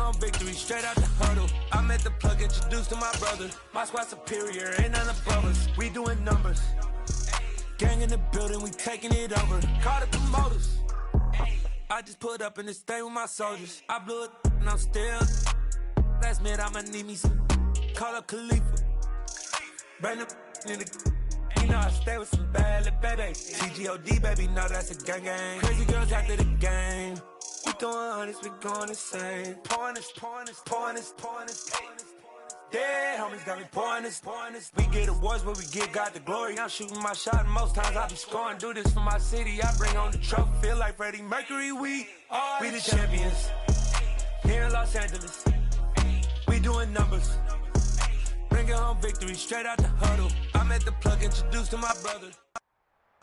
home victory straight out the huddle. I met the plug, introduced to my brother. My squad superior, ain't none above us. We doing numbers. Gang in the building, we taking it over. Call the promoters. I just put up in this thing with my soldiers. I blew it and I'm still. Last minute I'ma need me some. Call up Khalifa. Bring the in the. You know I stay with some bad little baby. TGOD baby, no that's a gang gang. Crazy girls after the game. We throwing hundreds, we going insane. Pouring this. Dead homies got me pouring this. We get awards, but we give God the glory. I'm shooting my shot, and most times I be scoring. Do this for my city, I bring on the trophy. Feel like Freddie Mercury, we the champions. Here in Los Angeles, we doing numbers. Bringing home victory straight out the huddle. I'm at the plug, introduced to my brother.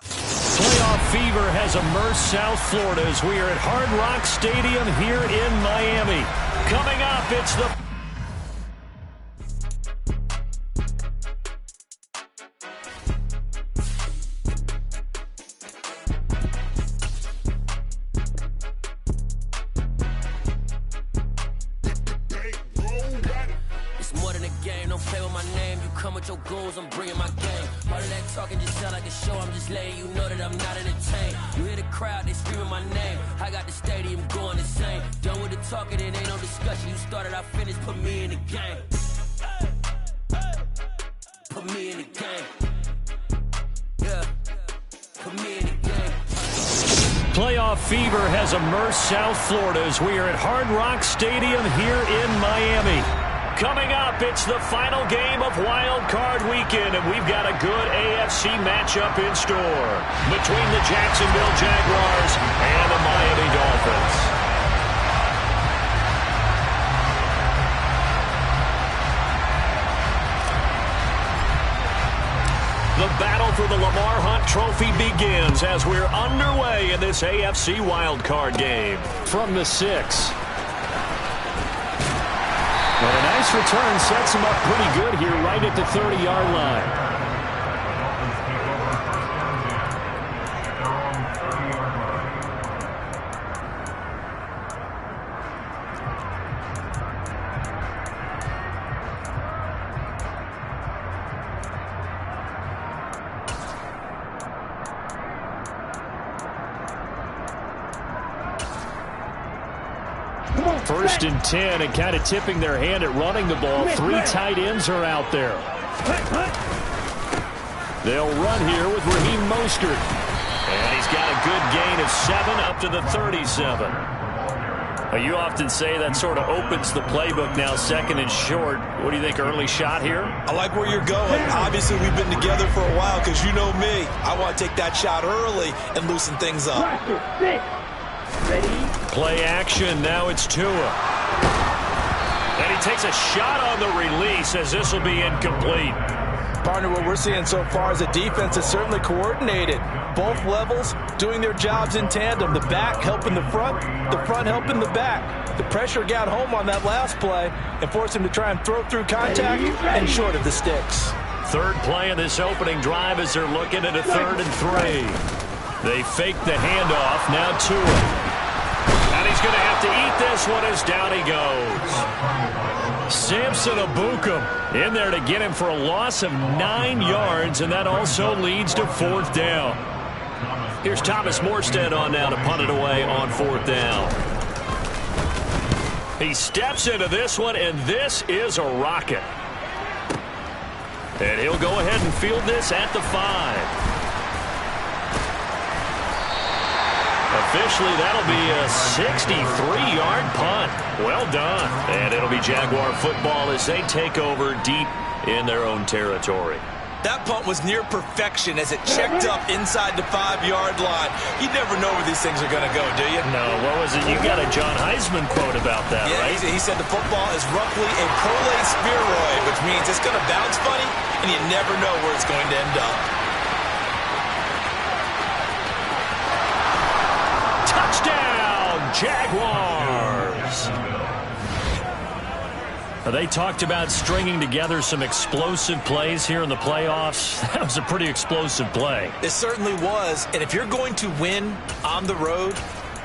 Playoff fever has immersed South Florida as we are at Hard Rock Stadium here in Miami. Coming up, it's the your goals, I'm bringing my game. All of that talking just sound like a show. I'm just letting you know that I'm not entertained. You hear the crowd, they screaming my name. I got the stadium going insane. Done with the talking, it ain't no discussion. You started, I finished, put me in the game. Put me in the game. Yeah, put me in the game. Playoff fever has immersed South Florida as we are at Hard Rock Stadium here in Miami. Coming up, it's the final game of Wild Card Weekend, and we've got a good AFC matchup in store between the Jacksonville Jaguars and the Miami Dolphins. The battle for the Lamar Hunt Trophy begins as we're underway in this AFC Wild Card game. From the 6. But a nice return sets him up pretty good here right at the 30-yard line. First and 10, and kind of tipping their hand at running the ball. 3 tight ends are out there. They'll run here with Raheem Mostert. And he's got a good gain of 7 up to the 37. You often say that sort of opens the playbook now, second and short. What do you think, early shot here? I like where you're going. Obviously, we've been together for a while because you know me. I want to take that shot early and loosen things up. Ready? Play action. Now it's Tua. And he takes a shot on the release as this will be incomplete. Partner, what we're seeing so far is a defense that's certainly coordinated. Both levels doing their jobs in tandem. The back helping the front helping the back. The pressure got home on that last play and forced him to try and throw through contact and short of the sticks. Third play of this opening drive as they're looking at a 3rd and 3. They fake the handoff. Now Tua. And he's going to have to eat this one as down he goes. Samson Abukum in there to get him for a loss of 9 yards, and that also leads to 4th down. Here's Thomas Morstead on now to punt it away on 4th down. He steps into this one, and this is a rocket. And he'll go ahead and field this at the 5. Officially, that'll be a 63-yard punt. Well done. And it'll be Jaguar football as they take over deep in their own territory. That punt was near perfection as it checked up inside the 5-yard line. You never know where these things are going to go, do you? No, what was it? You got a John Heisman quote about that, yeah, right? He said the football is roughly a prolate spheroid, which means it's going to bounce funny, and you never know where it's going to end up. Touchdown, Jaguars! They talked about stringing together some explosive plays here in the playoffs. That was a pretty explosive play. It certainly was. And if you're going to win on the road,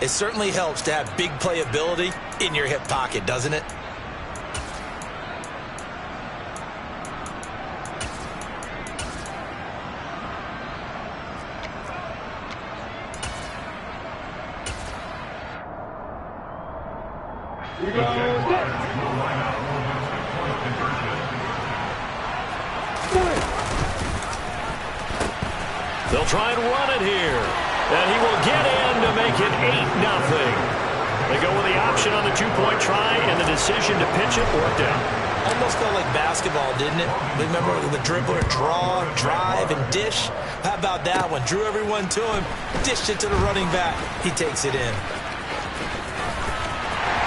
It certainly helps to have big playability in your hip pocket, doesn't it? They'll try and run it here. And he will get in to make it 8-0. They go with the option on the two-point try, and the decision to pitch it worked out. Almost felt like basketball, didn't it? Remember the dribbler, draw, drive, and dish? How about that one? Drew everyone to him, dished it to the running back. He takes it in.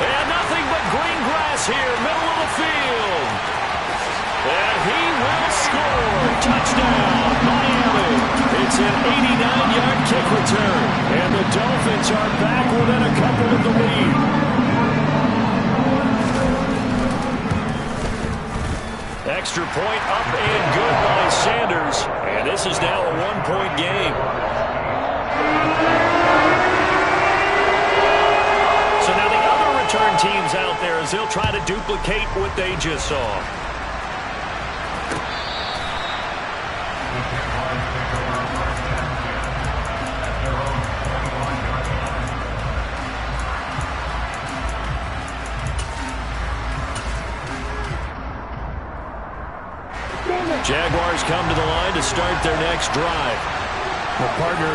And nothing but green grass here, middle of the field. And he will score. Touchdown, Miami. It's an 89-yard kick return. And the Dolphins are back within a couple of the lead. Extra point up and good by Sanders. And this is now a one-point game. So now the other return teams out there as they'll try to duplicate what they just saw. Jaguars come to the line to start their next drive. Well, partner,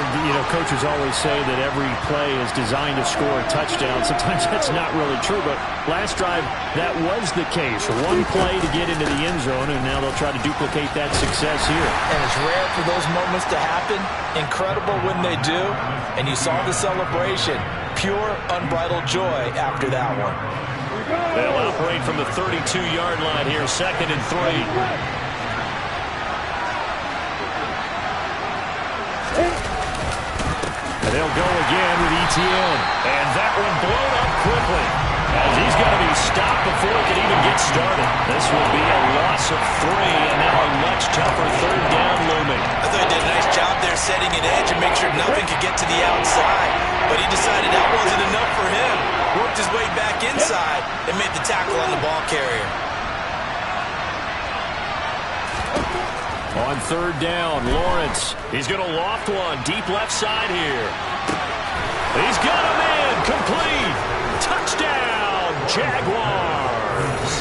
coaches always say that every play is designed to score a touchdown. Sometimes that's not really true, but last drive, that was the case. One play to get into the end zone, and now they'll try to duplicate that success here. And it's rare for those moments to happen. Incredible when they do. And you saw the celebration. Pure, unbridled joy after that one. They'll operate from the 32-yard line here, 2nd and 3. They'll go again with Etienne. And that one blown up quickly, as he's going to be stopped before he can even get started. This will be a loss of 3, and now a much tougher 3rd down looming. I thought he did a nice job there setting an edge and make sure nothing could get to the outside. But he decided that wasn't enough for him. Worked his way back inside and made the tackle on the ball carrier. On 3rd down, Lawrence. He's going to loft one deep left side here. He's got him in. Complete. Touchdown, Jaguars.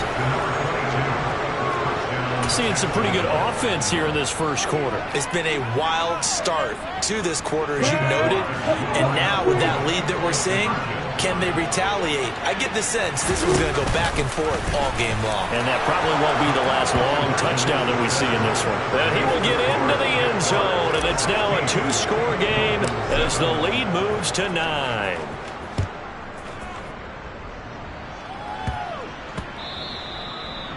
Seeing some pretty good offense here in this first quarter. It's been a wild start to this quarter, as you noted. And now with that lead that we're seeing, can they retaliate? I get the sense this was going to go back and forth all game long. And that probably won't be the last long touchdown that we see in this one. And he will get into the end zone, and it's now a 2-score game as the lead moves to 9.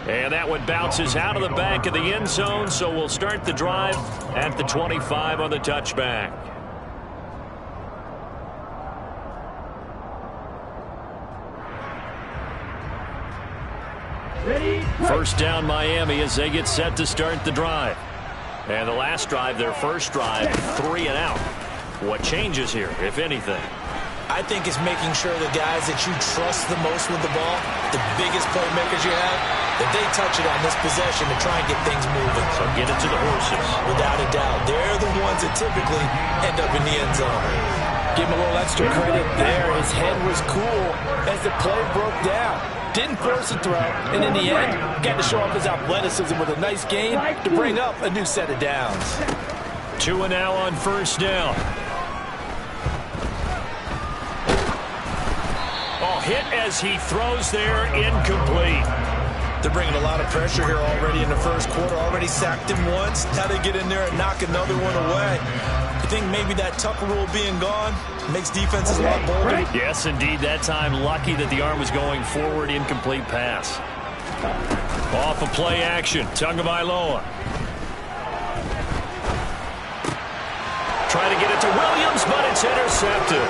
And that one bounces out of the back of the end zone, so we'll start the drive at the 25 on the touchback. First down Miami as they get set to start the drive. And the last drive, their first drive, 3 and out. What changes here, if anything? I think it's making sure the guys that you trust the most with the ball, the biggest playmakers you have, that they touch it on this possession to try and get things moving. So get it to the horses. Without a doubt. They're the ones that typically end up in the end zone. Give him a little extra credit there. His head was cool as the play broke down. Didn't force a throw, and in the end, got to show off his athleticism with a nice gain to bring up a new set of downs. 2 and now on first down. Oh, hit as he throws there, incomplete. They're bringing a lot of pressure here already in the first quarter. Already sacked him once. Now they get in there and knock another one away. I think maybe that Tucker rule being gone makes defenses a lot bolder. Yes, indeed. That time, lucky that the arm was going forward. Incomplete pass. Off of play action. Tagovailoa. Try to get it to Williams, but it's intercepted.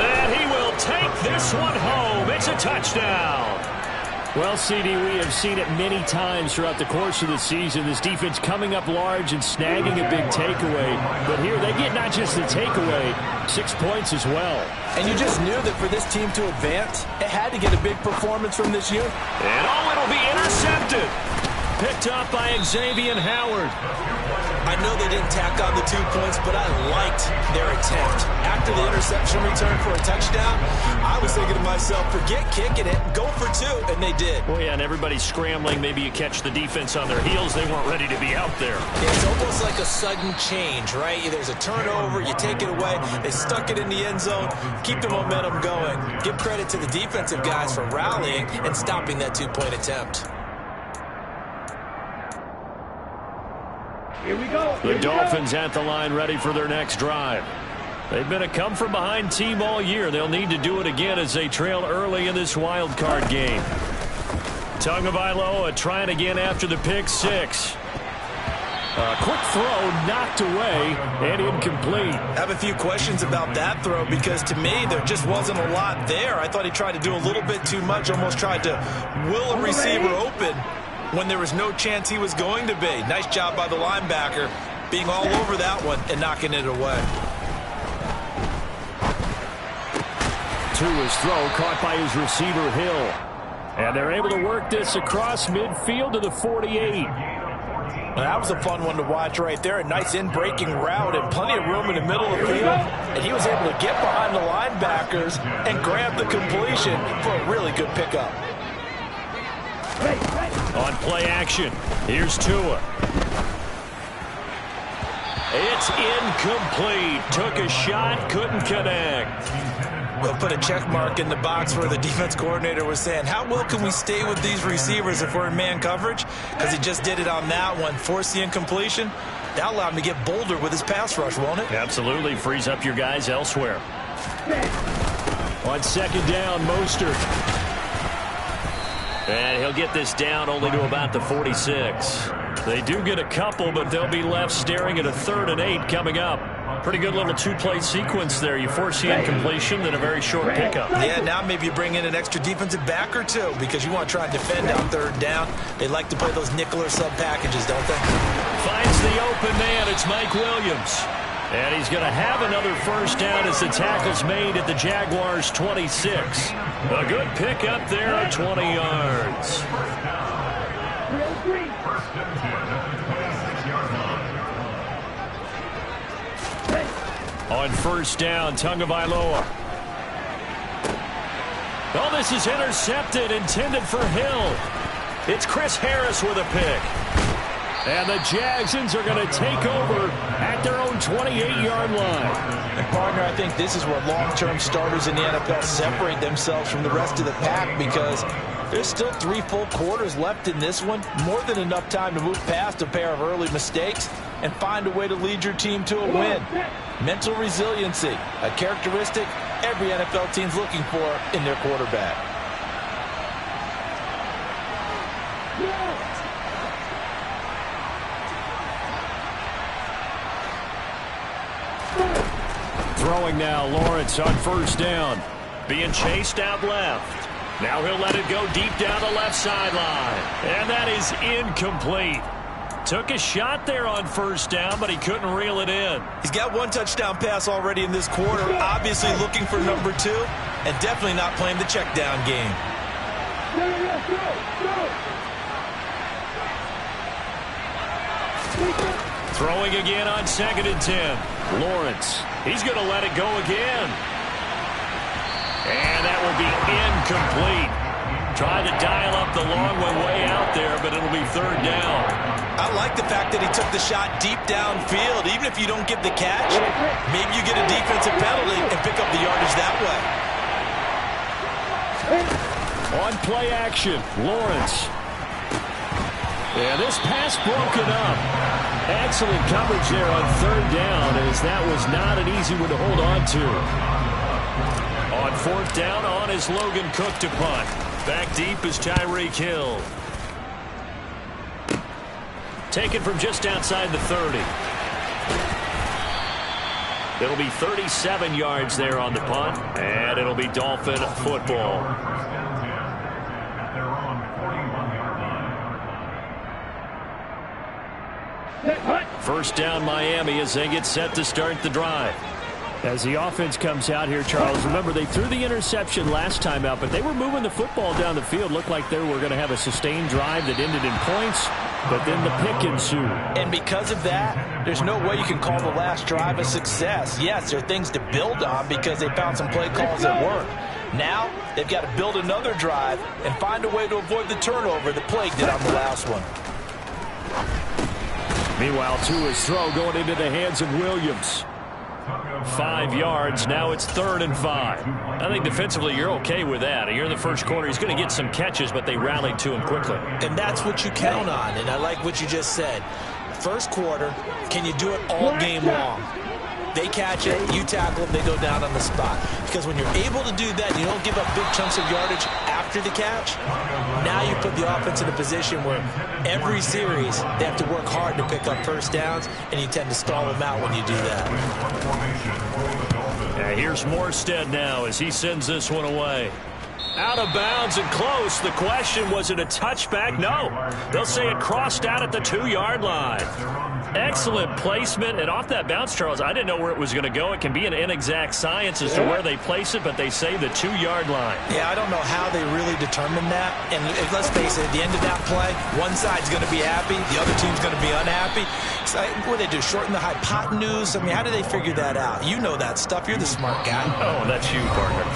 And he will take this one home. It's a touchdown. Well, CD, we have seen it many times throughout the course of the season. This defense coming up large and snagging a big takeaway. But here they get not just the takeaway, 6 points as well. And you just knew that for this team to advance, it had to get a big performance from this unit. And it'll be intercepted. Picked up by Xavier Howard. I know they didn't tack on the 2 points, but I liked their attempt. After the interception return for a touchdown, I was thinking to myself, forget kicking it, go for 2, and they did. Well, yeah, and everybody's scrambling. Maybe you catch the defense on their heels. They weren't ready to be out there. Yeah, it's almost like a sudden change, right? There's a turnover, you take it away, they stuck it in the end zone, keep the momentum going. Give credit to the defensive guys for rallying and stopping that 2-point attempt. Here we go. The Dolphins at the line ready for their next drive. They've been a come-from-behind team all year. They'll need to do it again as they trail early in this wild card game. Tagovailoa trying again after the pick 6. A quick throw knocked away and incomplete. I have a few questions about that throw because to me there just wasn't a lot there. I thought he tried to do a little bit too much, almost tried to will a receiver open when there was no chance he was going to be. Nice job by the linebacker being all over that one and knocking it away. Tua's throw caught by his receiver Hill. And they're able to work this across midfield to the 48. Well, that was a fun one to watch right there. A nice in-breaking route and plenty of room in the middle of the field. And he was able to get behind the linebackers and grab the completion for a really good pickup. On play action, here's Tua. It's incomplete. Took a shot, couldn't connect. We'll put a check mark in the box where the defense coordinator was saying, how well can we stay with these receivers if we're in man coverage? Because he just did it on that one. Force the incompletion. That allowed him to get bolder with his pass rush, won't it? Absolutely. Frees up your guys elsewhere. On second down, Mostert. And he'll get this down only to about the 46. They do get a couple, but they'll be left staring at a 3rd and 8 coming up. Pretty good little 2-play sequence there. You force the incompletion, then a very short pickup. Yeah, now maybe you bring in an extra defensive back or 2 because you want to try and defend on 3rd down. They like to play those nickel or sub packages, don't they? Finds the open man. It's Mike Williams. And he's going to have another first down as the tackle's made at the Jaguars' 26. A good pickup there at 20 yards. On first down, Tagovailoa. Oh, this is intercepted, intended for Hill. It's Chris Harris with a pick. And the Jagsons are going to take over at their own 28-yard line. And partner, I think this is where long-term starters in the NFL separate themselves from the rest of the pack because there's still 3 full quarters left in this one. More than enough time to move past a pair of early mistakes and find a way to lead your team to a win. Mental resiliency, a characteristic every NFL team's looking for in their quarterback. Throwing now, Lawrence on first down. Being chased out left. Now he'll let it go deep down the left sideline. And that is incomplete. Took a shot there on first down, but he couldn't reel it in. He's got 1 touchdown pass already in this quarter. Obviously looking for number 2, and definitely not playing the check down game. Throwing again on 2nd and 10. Lawrence. He's going to let it go again. And that will be incomplete. Trying to dial up the long one way out there, but it'll be 3rd down. I like the fact that he took the shot deep downfield. Even if you don't get the catch, maybe you get a defensive penalty and pick up the yardage that way. On play action, Lawrence. And this pass broken up. Excellent coverage there on 3rd down, as that was not an easy one to hold on to. On 4th down, on is Logan Cook to punt. Back deep is Tyreek Hill. Taken from just outside the 30. It'll be 37 yards there on the punt, and it'll be Dolphin football. First down Miami as they get set to start the drive. As the offense comes out here, Charles, remember they threw the interception last time out, but they were moving the football down the field. Looked like they were going to have a sustained drive that ended in points, but then the pick ensued. And because of that, there's no way you can call the last drive a success. Yes, there are things to build on because they found some play calls that work. Now, they've got to build another drive and find a way to avoid the turnover that Plague did on the last one. Meanwhile, Tua's throw going into the hands of Williams. 5 yards. Now it's 3rd and 5. I think defensively you're okay with that. You're in the first quarter. He's going to get some catches, but they rallied to him quickly. And that's what you count on, and I like what you just said. First quarter, can you do it all game long? They catch it, you tackle them, they go down on the spot. Because when you're able to do that, you don't give up big chunks of yardage after the catch. Now you put the offense in a position where every series they have to work hard to pick up first downs, and you tend to stall them out when you do that. Yeah, here's Morstead now as he sends this one away. Out of bounds and close. The question, was it a touchback? No. They'll say it crossed out at the 2-yard line. Excellent placement, and off that bounce, Charles, I didn't know where it was going to go. It can be an inexact science as to where they place it, but they say the 2-yard line. Yeah, I don't know how they really determined that. And let's face it, at the end of that play, one side's going to be happy, the other team's going to be unhappy. So, what do they do, shorten the hypotenuse? I mean, how do they figure that out? You know that stuff. You're the smart guy. Oh, that's you, partner.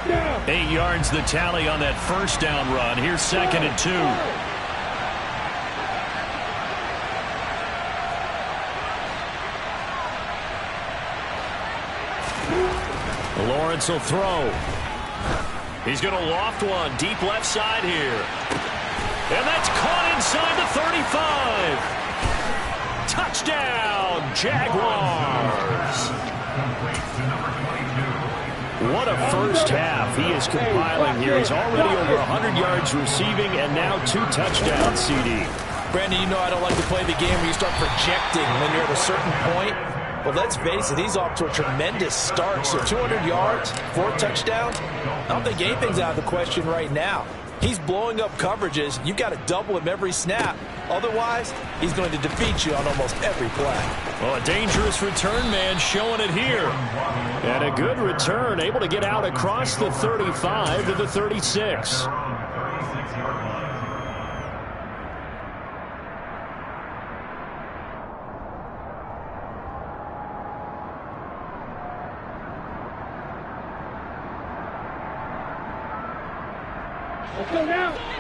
Yeah. 8 yards the tally on that first down run. Here's 2nd and 2. Lawrence will throw. He's going to loft one deep left side here. And that's caught inside the 35. Touchdown, Jaguars. What a first half he is compiling here. He's already over 100 yards receiving and now 2 touchdowns, CD. Brandon, you know I don't like to play the game where you start projecting when you're at a certain point. But let's face it, he's off to a tremendous start. So 200 yards, 4 touchdowns. I don't think anything's out of the question right now. He's blowing up coverages. You've got to double him every snap. Otherwise, he's going to defeat you on almost every play. Well, a dangerous return man showing it here. And a good return, able to get out across the 35 to the 36.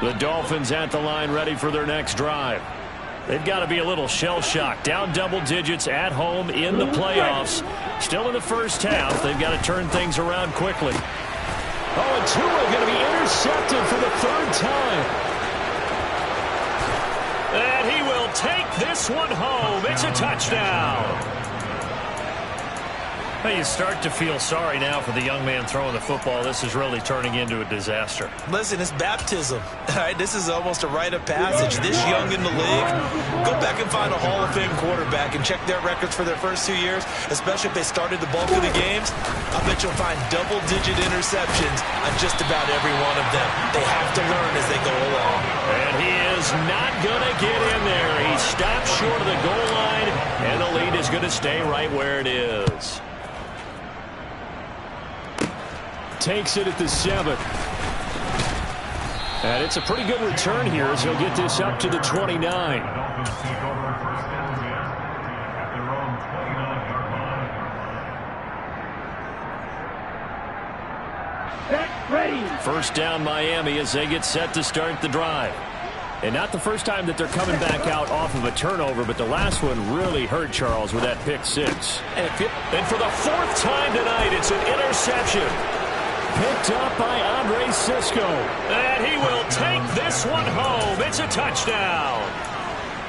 The Dolphins at the line ready for their next drive. They've got to be a little shell-shocked. Down double digits at home in the playoffs. Still in the first half. They've got to turn things around quickly. Oh, and Tua going to be intercepted for the 3rd time. And he will take this one home. It's a touchdown. Well, you start to feel sorry now for the young man throwing the football. This is really turning into a disaster. Listen, it's baptism. All right, this is almost a rite of passage. This young in the league, go back and find a Hall of Fame quarterback and check their records for their first 2 years, especially if they started the bulk of the games. I bet you'll find double-digit interceptions on just about every one of them. They have to learn as they go along. And he is not going to get in there. He stops short of the goal line, and the lead is going to stay right where it is. Takes it at the 7. And it's a pretty good return here as he'll get this up to the 29. First down Miami as they get set to start the drive. And not the first time that they're coming back out off of a turnover, but the last one really hurt Charles with that pick 6. And for the 4th time tonight, it's an interception. Picked up by Andre Cisco. And he will take this one home. It's a touchdown.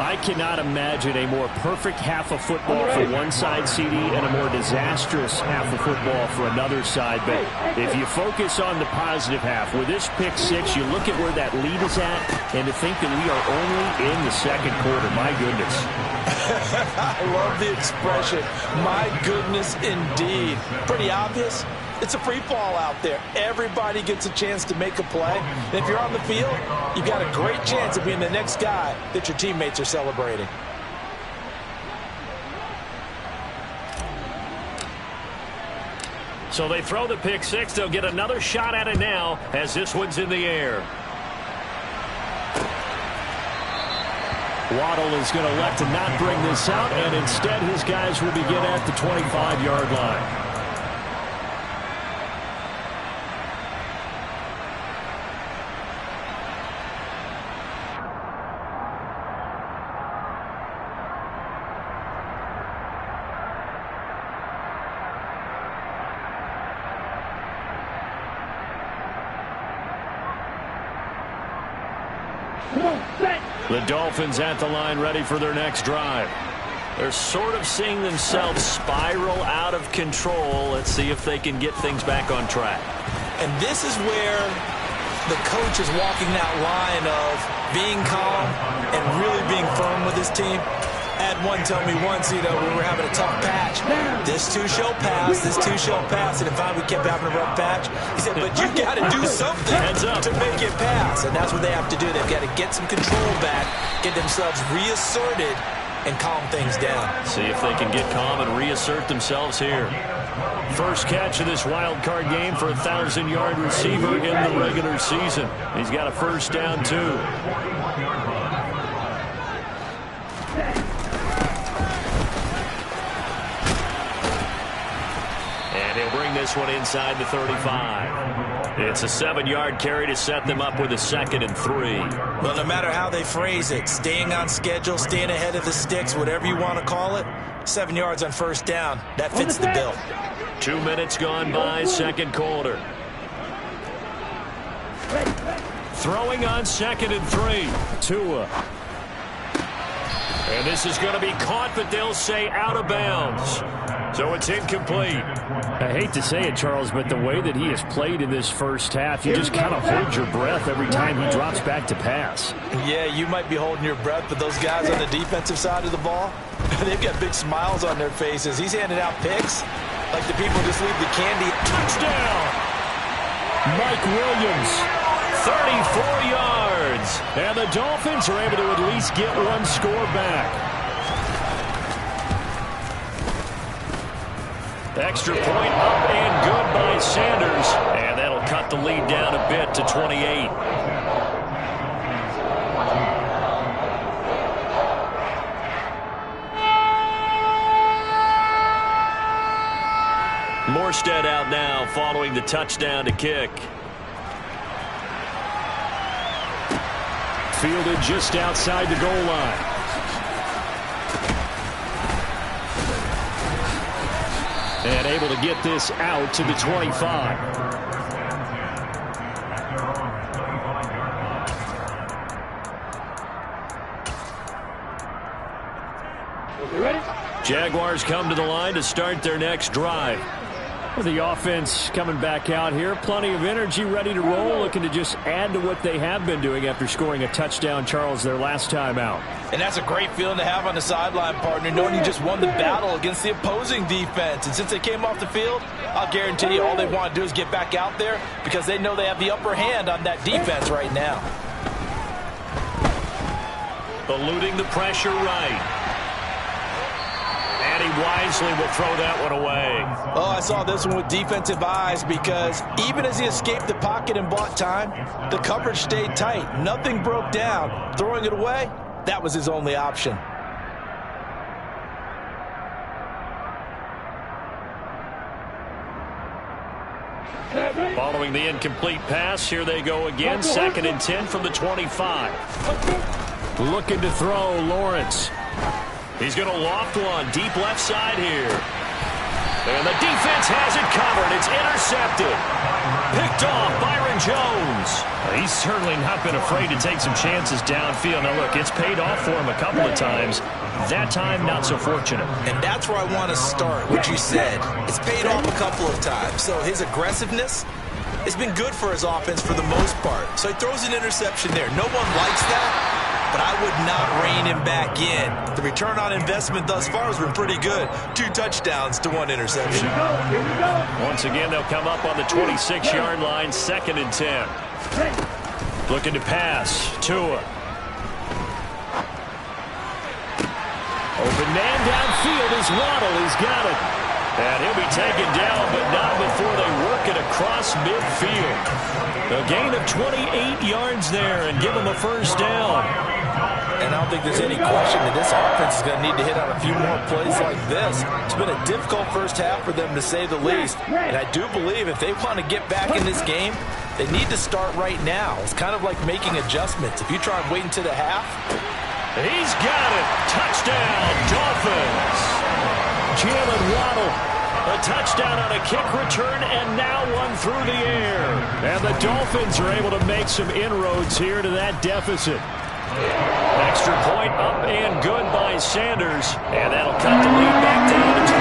I cannot imagine a more perfect half of football for one side, CD, and a more disastrous half of football for another side. But if you focus on the positive half, with this pick six, you look at where that lead is at, and to think that we are only in the second quarter. My goodness. I love the expression. My goodness, indeed. Pretty obvious. It's a free fall out there. Everybody gets a chance to make a play. And if you're on the field, you've got a great chance of being the next guy that your teammates are celebrating. So they throw the pick six. They'll get another shot at it now as this one's in the air. Waddle is going to elect to not bring this out, and instead his guys will begin at the 25-yard line. The Dolphins at the line, ready for their next drive. They're sort of seeing themselves spiral out of control. Let's see if they can get things back on track. And this is where the coach is walking that line of being calm and really being firm with his team. I had one tell me once, we were having a tough patch. This too shall pass, this too shall pass. And if we kept having a rough patch, he said, but you got to do something to make it pass. And that's what they have to do. They've got to get some control back, get themselves reasserted, and calm things down. See if they can get calm and reassert themselves here. First catch of this wild card game for a 1,000-yard receiver in the regular season. He's got a first down, too. And he'll bring this one inside the 35. It's a 7-yard carry to set them up with a 2nd and 3. Well, no matter how they phrase it, staying on schedule, staying ahead of the sticks, whatever you want to call it, 7 yards on first down, that fits the bill. 2 minutes gone by, second quarter. Throwing on 2nd and 3. Tua. And this is going to be caught, but they'll say out of bounds. So it's incomplete. I hate to say it, Charles, but the way that he has played in this first half, you just kind of hold your breath every time he drops back to pass. Yeah, you might be holding your breath, but those guys on the defensive side of the ball, they've got big smiles on their faces. He's handing out picks like the people just leave the candy. Touchdown! Mike Williams. 34 yards. And the Dolphins are able to at least get one score back. Extra point up and good by Sanders. And that'll cut the lead down a bit to 28. Morstead out now following the touchdown to kick. Fielded just outside the goal line. And able to get this out to the 25. Jaguars come to the line to start their next drive. With the offense coming back out here, plenty of energy, ready to roll, looking to just add to what they have been doing after scoring a touchdown, Charles, their last time out. And that's a great feeling to have on the sideline, partner, knowing you just won the battle against the opposing defense. And since they came off the field, I'll guarantee you all they want to do is get back out there because they know they have the upper hand on that defense right now. Eluding the pressure right. And he wisely will throw that one away. Oh, I saw this one with defensive eyes because even as he escaped the pocket and bought time, the coverage stayed tight. Nothing broke down. Throwing it away, that was his only option. Following the incomplete pass, here they go again. 2nd and 10 from the 25. Looking to throw, Lawrence. He's going to loft one deep left side here. And the defense has it covered. It's intercepted. Picked off Byron Jones. He's certainly not been afraid to take some chances downfield. Now, look, it's paid off for him a couple of times. That time, not so fortunate. And that's where I want to start, what you said. It's paid off a couple of times. So his aggressiveness has been good for his offense for the most part. So he throws an interception there. No one likes that, but I would not rein him back in. The return on investment thus far has been pretty good. 2 touchdowns to 1 interception. Here we go. Once again, they'll come up on the 26-yard line, 2nd and 10. Looking to pass. Tua. Open man downfield is Waddle. He's got it. And he'll be taken down, but not before they work it across midfield. A gain of 28 yards there and give him a first down. And I don't think there's any question that this offense is going to need to hit on a few more plays like this. It's been a difficult first half for them, to say the least. And I do believe if they want to get back in this game, they need to start right now. It's kind of like making adjustments. If you try and wait until the half. He's got it. Touchdown, Dolphins. Jalen Waddle, a touchdown on a kick return, and now one through the air. And the Dolphins are able to make some inroads here to that deficit. Extra point up and good by Sanders, and that'll cut the lead back down to 21.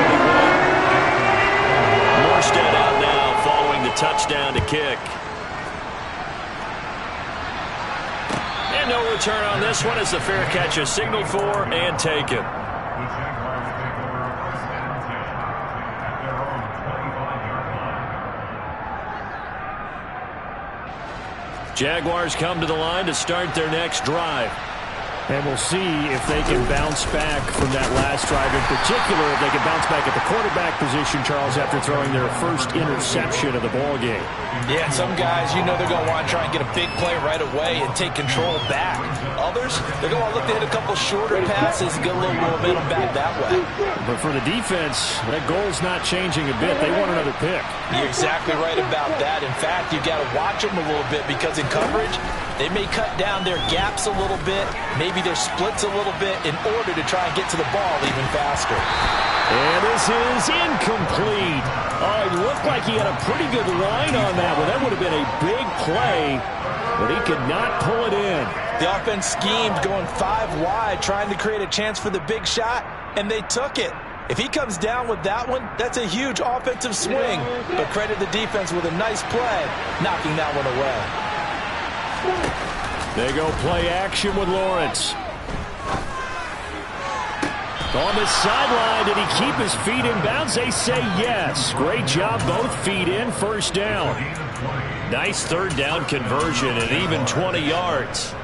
Morstead out now following the touchdown to kick. And no return on this one as the fair catch is signaled for and taken. Jaguars come to the line to start their next drive. And we'll see if they can bounce back from that last drive. In particular, if they can bounce back at the quarterback position, Charles, after throwing their first interception of the ballgame. Yeah, some guys, you know they're going to want to try and get a big play right away and take control back. Others, they're going to look to hit a couple shorter passes and get a little momentum back that way. But for the defense, that goal's not changing a bit. They want another pick. You're exactly right about that. In fact, you've got to watch them a little bit because in coverage, they may cut down their gaps a little bit, maybe their splits a little bit in order to try and get to the ball even faster. And this is incomplete. Oh, it looked like he had a pretty good line on that one. That would have been a big play, but he could not pull it in. The offense schemed going 5 wide, trying to create a chance for the big shot, and they took it. If he comes down with that one, that's a huge offensive swing. But credit the defense with a nice play, knocking that one away. They go play action with Lawrence. On the sideline, did he keep his feet in bounds? They say yes. Great job, both feet in, first down. Nice third down conversion at even 20 yards.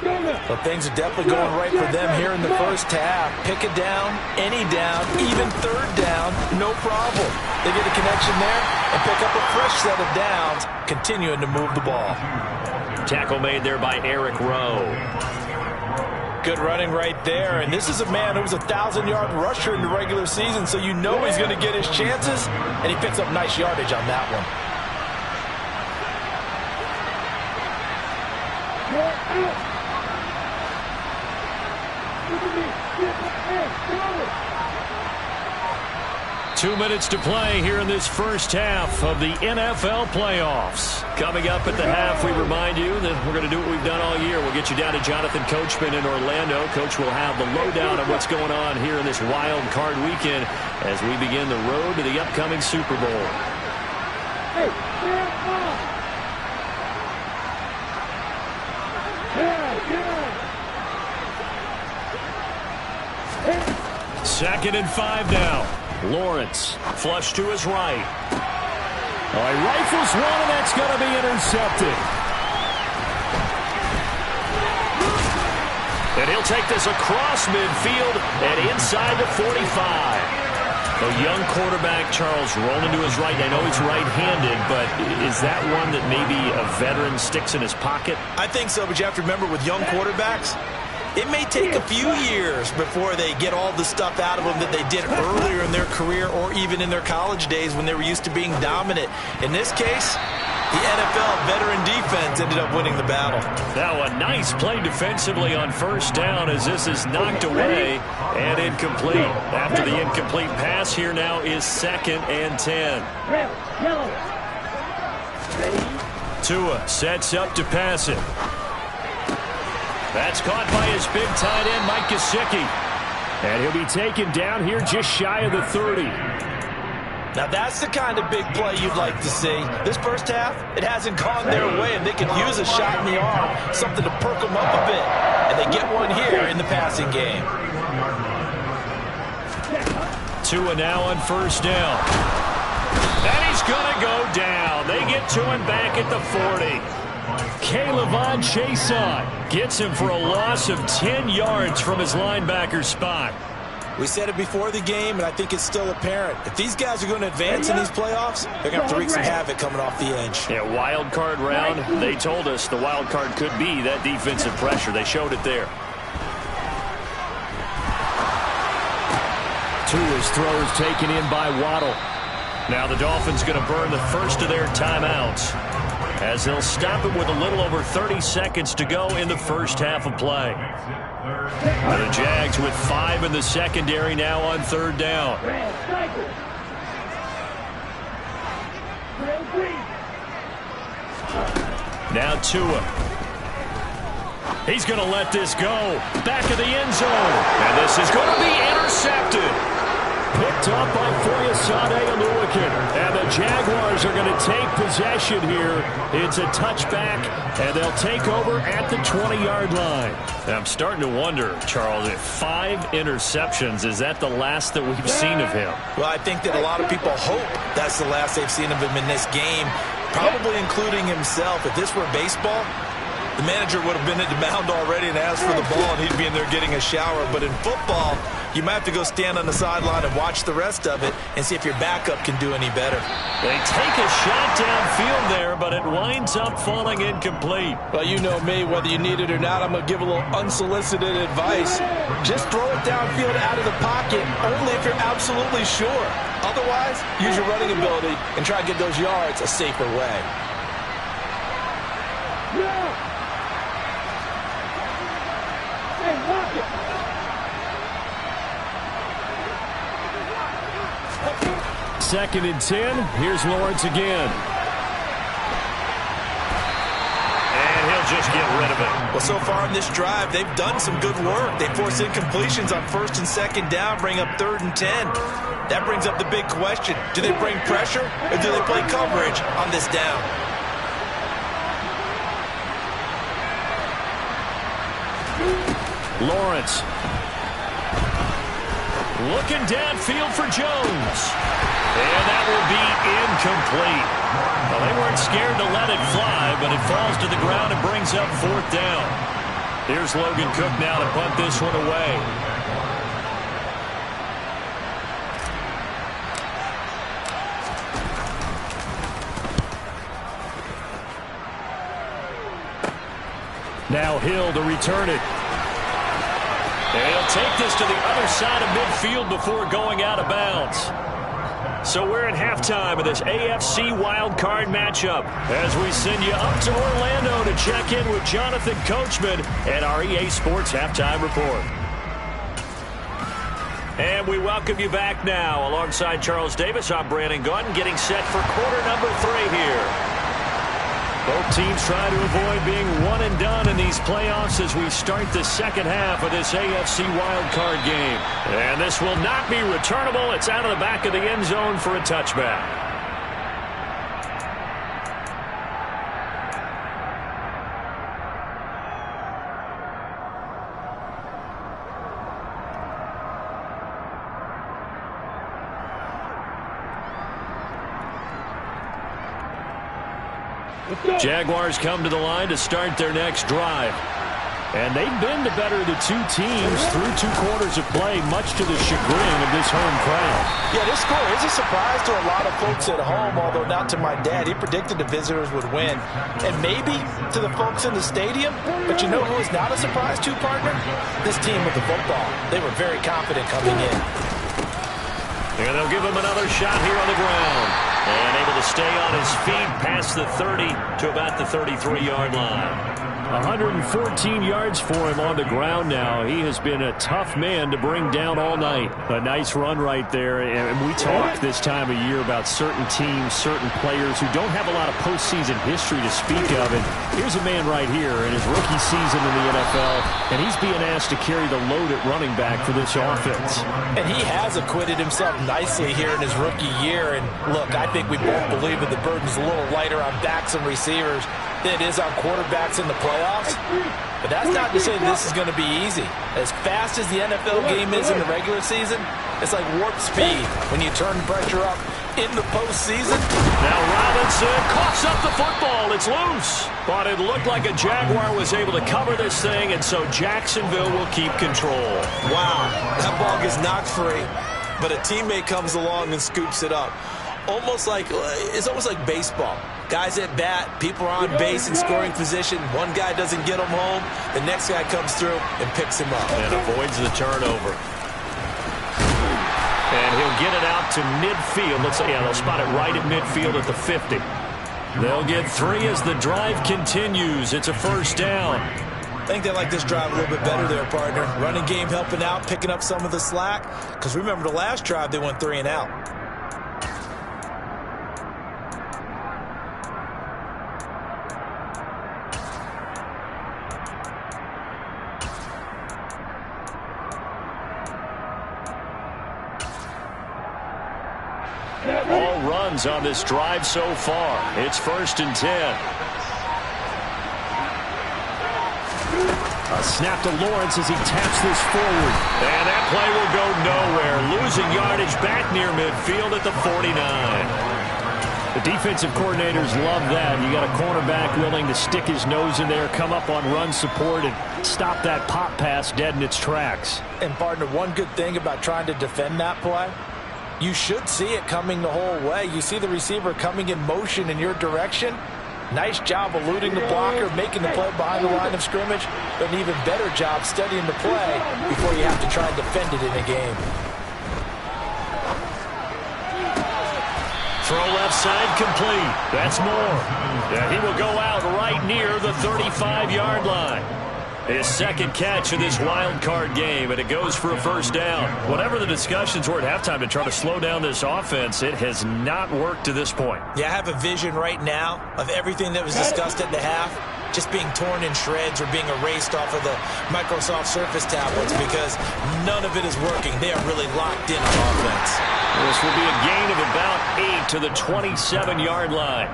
Well, things are definitely going right for them here in the first half. Pick a down, any down, even third down, no problem. They get a connection there and pick up a fresh set of downs, continuing to move the ball. Tackle made there by Eric Rowe. Good running right there, and this is a man who was a 1,000-yard rusher in the regular season, so you know he's going to get his chances, and he picks up nice yardage on that one. 2 minutes to play here in this first half of the NFL playoffs. Coming up at the half, we remind you that we're going to do what we've done all year. We'll get you down to Jonathan Coachman in Orlando. Coach will have the lowdown of what's going on here in this wild card weekend as we begin the road to the upcoming Super Bowl. Second and 5 now. Lawrence, flush to his right. Oh, he rifles one, and that's going to be intercepted. And he'll take this across midfield and inside the 45. A young quarterback, Charles, rolling to his right. I know he's right-handed, but is that one that maybe a veteran sticks in his pocket? I think so, but you have to remember with young quarterbacks, it may take a few years before they get all the stuff out of them that they did earlier in their career or even in their college days when they were used to being dominant. In this case, the NFL veteran defense ended up winning the battle. Now a nice play defensively on first down as this is knocked away and incomplete. After the incomplete pass, here now is 2nd and 10. Tua sets up to pass it. That's caught by his big tight end, Mike Gesicki. And he'll be taken down here just shy of the 30. Now that's the kind of big play you'd like to see. This first half, it hasn't gone their way, and they could use a shot in the arm, something to perk them up a bit. And they get one here in the passing game. Tua now on first down. And he's going to go down. They get to him back at the 40. K'Lavon Chaisson gets him for a loss of 10 yards from his linebacker spot. We said it before the game, and I think it's still apparent. If these guys are going to advance in these playoffs, they're going to have to wreak some havoc coming off the edge. Yeah, wild card round. They told us the wild card could be that defensive pressure. They showed it there. Tua's throw is taken in by Waddle. Now the Dolphins going to burn the first of their timeouts as they'll stop it with a little over 30 seconds to go in the first half of play. The Jags with 5 in the secondary now on third down. Now Tua. He's going to let this go. Back of the end zone. And this is going to be intercepted. Picked up by Foyesade Oluwakin. And the Jaguars are going to take possession here. It's a touchback, and they'll take over at the 20-yard line. I'm starting to wonder, Charles, if 5 interceptions, is that the last that we've seen of him? Well, I think that a lot of people hope that's the last they've seen of him in this game, probably including himself. If this were baseball, the manager would have been at the mound already and asked for the ball, and he'd be in there getting a shower. But in football, you might have to go stand on the sideline and watch the rest of it and see if your backup can do any better. They take a shot downfield there, but it winds up falling incomplete. Well, you know me, whether you need it or not, I'm going to give a little unsolicited advice. Just throw it downfield out of the pocket, only if you're absolutely sure. Otherwise, use your running ability and try to get those yards a safer way. Second and 10. Here's Lawrence again. And he'll just get rid of it. Well, so far in this drive, they've done some good work. They force incompletions on first and second down, bring up 3rd and 10. That brings up the big question. Do they bring pressure or do they play coverage on this down? Lawrence. Looking downfield for Jones. And that will be incomplete. Well, they weren't scared to let it fly, but it falls to the ground and brings up 4th down. Here's Logan Cook now to punt this one away. Now Hill to return it. And he'll take this to the other side of midfield before going out of bounds. So we're at halftime of this AFC wildcard matchup as we send you up to Orlando to check in with Jonathan Coachman and our EA Sports Halftime Report. And we welcome you back now. Alongside Charles Davis, I'm Brandon Gaudin, getting set for quarter number 3 here. Both teams try to avoid being one and done in these playoffs as we start the second half of this AFC wildcard game. And this will not be returnable. It's out of the back of the end zone for a touchback. Jaguars come to the line to start their next drive. And they've been the better of the two teams through 2 quarters of play, much to the chagrin of this home crowd. Yeah, this score is a surprise to a lot of folks at home, although not to my dad. He predicted the visitors would win. And maybe to the folks in the stadium, but you know who is not a surprise to, partner? This team with the football. They were very confident coming in. And they'll give him another shot here on the ground. And able to stay on his feet past the 30 to about the 33-yard line. 114 yards for him on the ground now. He has been a tough man to bring down all night. A nice run right there. And we talk this time of year about certain teams, certain players who don't have a lot of postseason history to speak of. And here's a man right here in his rookie season in the NFL, and he's being asked to carry the load at running back for this offense. And he has acquitted himself nicely here in his rookie year. And look, I think we both believe that the burden's a little lighter on backs and receivers than it is on quarterbacks in the playoffs. But that's not to say this is going to be easy. As fast as the NFL game is in the regular season, it's like warp speed when you turn the pressure up in the postseason. Now Robinson coughs up the football. It's loose. But it looked like a Jaguar was able to cover this thing, and so Jacksonville will keep control. Wow, that ball gets knocked free, but a teammate comes along and scoops it up. It's almost like baseball. Guys at bat, people are on base in scoring position. One guy doesn't get him home. The next guy comes through and picks him up. And avoids the turnover. And he'll get it out to midfield. They'll spot it right at midfield at the 50. They'll get 3 as the drive continues. It's a first down. I think they like this drive a little bit better there, partner. Running game helping out, picking up some of the slack. Because remember the last drive, they went 3 and out. All runs on this drive so far. It's 1st and 10. A snap to Lawrence as he taps this forward. And that play will go nowhere. Losing yardage back near midfield at the 49. The defensive coordinators love that. You got a cornerback willing to stick his nose in there, come up on run support, and stop that pop pass dead in its tracks. And, partner, one good thing about trying to defend that play, you should see it coming the whole way. You see the receiver coming in motion in your direction. Nice job eluding the blocker, making the play behind the line of scrimmage, but an even better job studying the play before you have to try and defend it in a game. Throw left side complete. That's more. Yeah, he will go out right near the 35-yard line. His second catch of this wild card game, and it goes for a first down. Whatever the discussions were at halftime to try to slow down this offense, it has not worked to this point. Yeah, I have a vision right now of everything that was discussed at the half just being torn in shreds or being erased off of the Microsoft Surface tablets because none of it is working. They are really locked in on offense. This will be a gain of about 8 to the 27-yard line.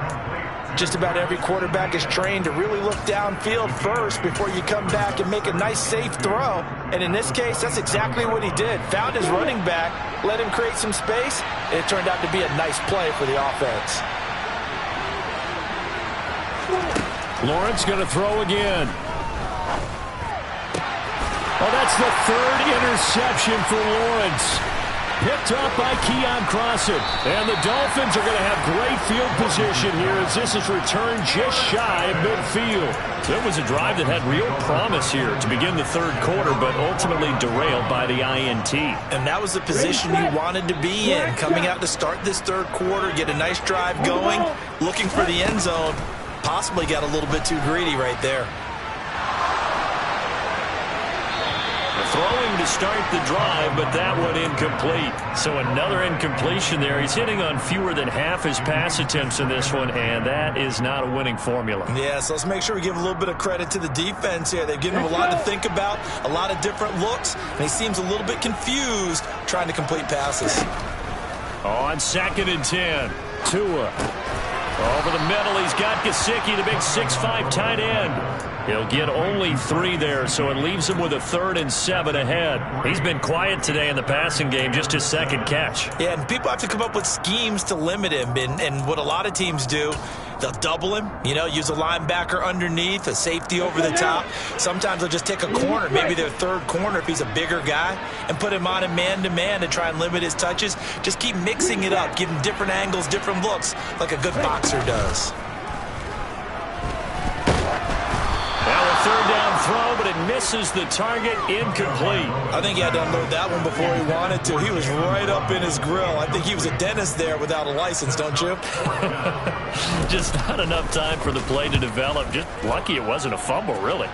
Just about every quarterback is trained to really look downfield first before you come back and make a nice, safe throw. And in this case, that's exactly what he did. Found his running back, let him create some space, and it turned out to be a nice play for the offense. Lawrence going to throw again. Oh, that's the 3rd interception for Lawrence. Picked up by Keon Crossan. And the Dolphins are going to have great field position here as this is returned just shy of midfield. It was a drive that had real promise here to begin the 3rd quarter, but ultimately derailed by the INT. And that was the position you wanted to be in, coming out to start this 3rd quarter, get a nice drive going, looking for the end zone. Possibly got a little bit too greedy right there. Throwing to start the drive, but that one incomplete. So another incompletion there. He's hitting on fewer than half his pass attempts in this one, and that is not a winning formula. Yeah, so let's make sure we give a little bit of credit to the defense here. They've given him a lot to think about, a lot of different looks, and he seems a little bit confused trying to complete passes. On 2nd and 10, Tua. Over the middle, he's got Gesicki, the big 6'5" tight end. He'll get only 3 there, so it leaves him with a 3rd and 7 ahead. He's been quiet today in the passing game, just his 2nd catch. Yeah, and people have to come up with schemes to limit him, and what a lot of teams do, they'll double him, use a linebacker underneath, a safety over the top. Sometimes they'll just take a corner, maybe their 3rd corner if he's a bigger guy, and put him on a man-to-man to try and limit his touches. Just keep mixing it up, give him different angles, different looks, like a good boxer does. third down throw, but it misses the target, incomplete. I think he had to unload that one before he wanted to. He was right up in his grill. I think he was a dentist there without a license, don't you? Just not enough time for the play to develop. Just lucky it wasn't a fumble, really.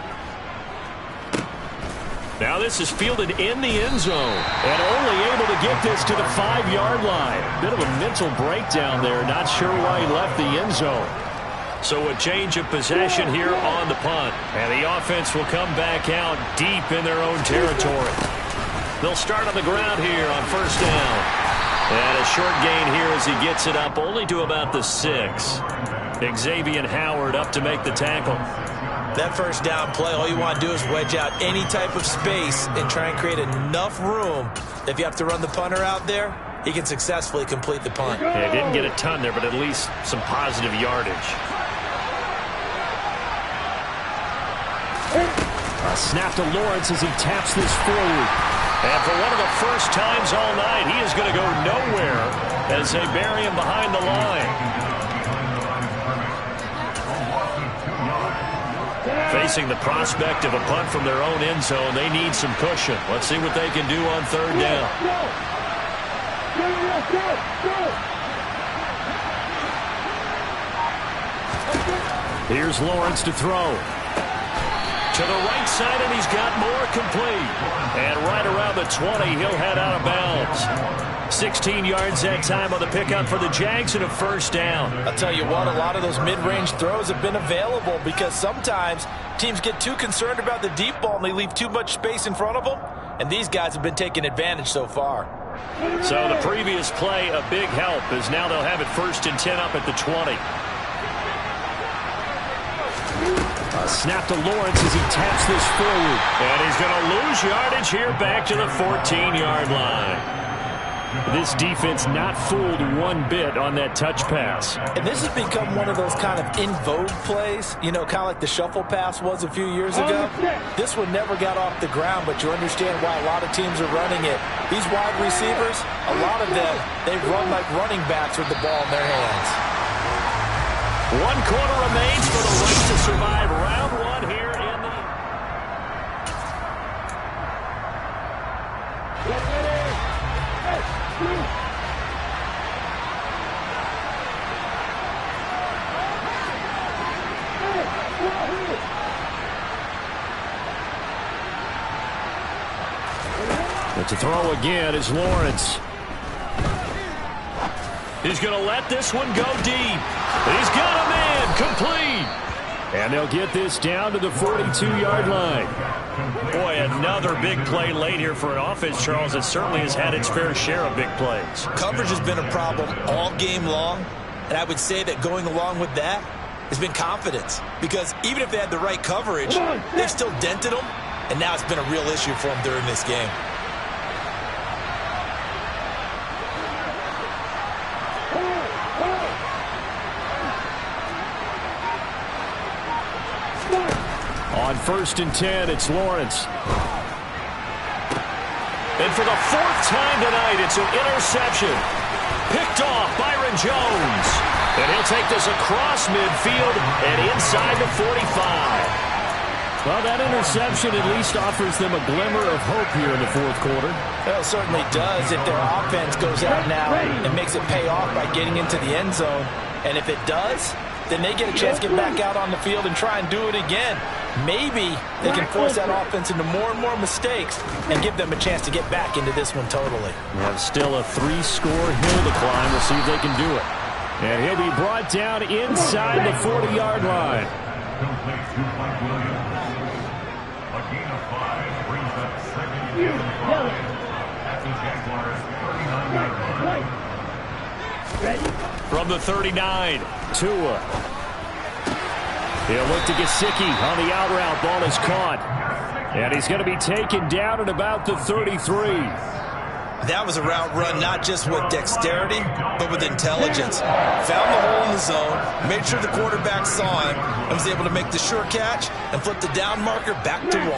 Now this is fielded in the end zone, and only able to get this to the 5-yard line. Bit of a mental breakdown there. Not sure why he left the end zone. So a change of possession here on the punt. And the offense will come back out deep in their own territory. They'll start on the ground here on first down. And a short gain here as he gets it up only to about the 6. Xavier Howard up to make the tackle. That first down play, all you want to do is wedge out any type of space and try and create enough room. If you have to run the punter out there, he can successfully complete the punt. Yeah, didn't get a ton there, but at least some positive yardage. A snap to Lawrence as he taps this forward. And for one of the first times all night, he is going to go nowhere as they bury him behind the line. Facing the prospect of a punt from their own end zone, they need some cushion. Let's see what they can do on third down. Here's Lawrence to throw. To the right side, and he's got more complete. And right around the 20, he'll head out of bounds. 16 yards that time on the pickup for the Jags and a first down. I'll tell you what, a lot of those mid-range throws have been available because sometimes teams get too concerned about the deep ball and they leave too much space in front of them. And these guys have been taking advantage so far. So the previous play, a big help, as now they'll have it 1st and 10 up at the 20. A snap to Lawrence as he taps this forward. And he's going to lose yardage here back to the 14-yard line. This defense not fooled one bit on that touch pass. And this has become one of those kind of in vogue plays, you know, kind of like the shuffle pass was a few years ago. This one never got off the ground, but you understand why a lot of teams are running it. These wide receivers, a lot of them, they run like running backs with the ball in their hands. 1 quarter remains for the race to survive round 1 here in the... But to throw again is Lawrence. He's going to let this one go deep. He's got a man complete. And they'll get this down to the 42-yard line. Boy, another big play late here for an offense, Charles, that certainly has had its fair share of big plays. Coverage has been a problem all game long, and I would say that going along with that has been confidence. Because even if they had the right coverage, they've still dented them, and now it's been a real issue for them during this game. On 1st and 10, it's Lawrence. And for the 4th time tonight, it's an interception. Picked off Byron Jones. And he'll take this across midfield and inside the 45. Well, that interception at least offers them a glimmer of hope here in the 4th quarter. Well, it certainly does if their offense goes out now and makes it pay off by getting into the end zone. And if it does, then they get a chance to get back out on the field and try and do it again. Maybe they can force that offense into more and more mistakes and give them a chance to get back into this one totally. We have still a 3-score hill to climb. We'll see if they can do it. And he'll be brought down inside the 40-yard line. From the 39, Tua. He'll look to Gesicki on the out route. Ball is caught. And he's going to be taken down at about the 33. That was a route run not just with dexterity, but with intelligence. Found the hole in the zone, made sure the quarterback saw him, and was able to make the sure catch and flip the down marker back to 1.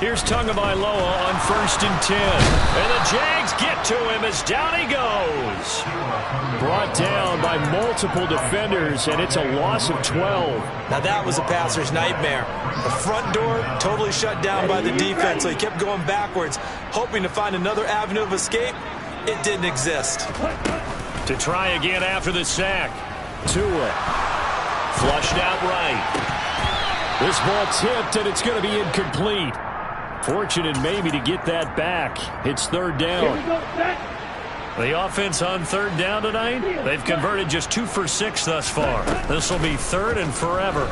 Here's Tagovailoa on 1st and 10. And the Jags get to him as down he goes. Brought down by multiple defenders, and it's a loss of 12. Now that was a passer's nightmare. The front door totally shut down by the defense, so he kept going backwards, hoping to find another avenue of escape. It didn't exist. To try again after the sack. Tua. Flushed out right. This ball tipped, and it's going to be incomplete. Fortunate maybe to get that back. It's 3rd down. The offense on 3rd down tonight, they've converted just 2 for 6 thus far. This will be 3rd and forever.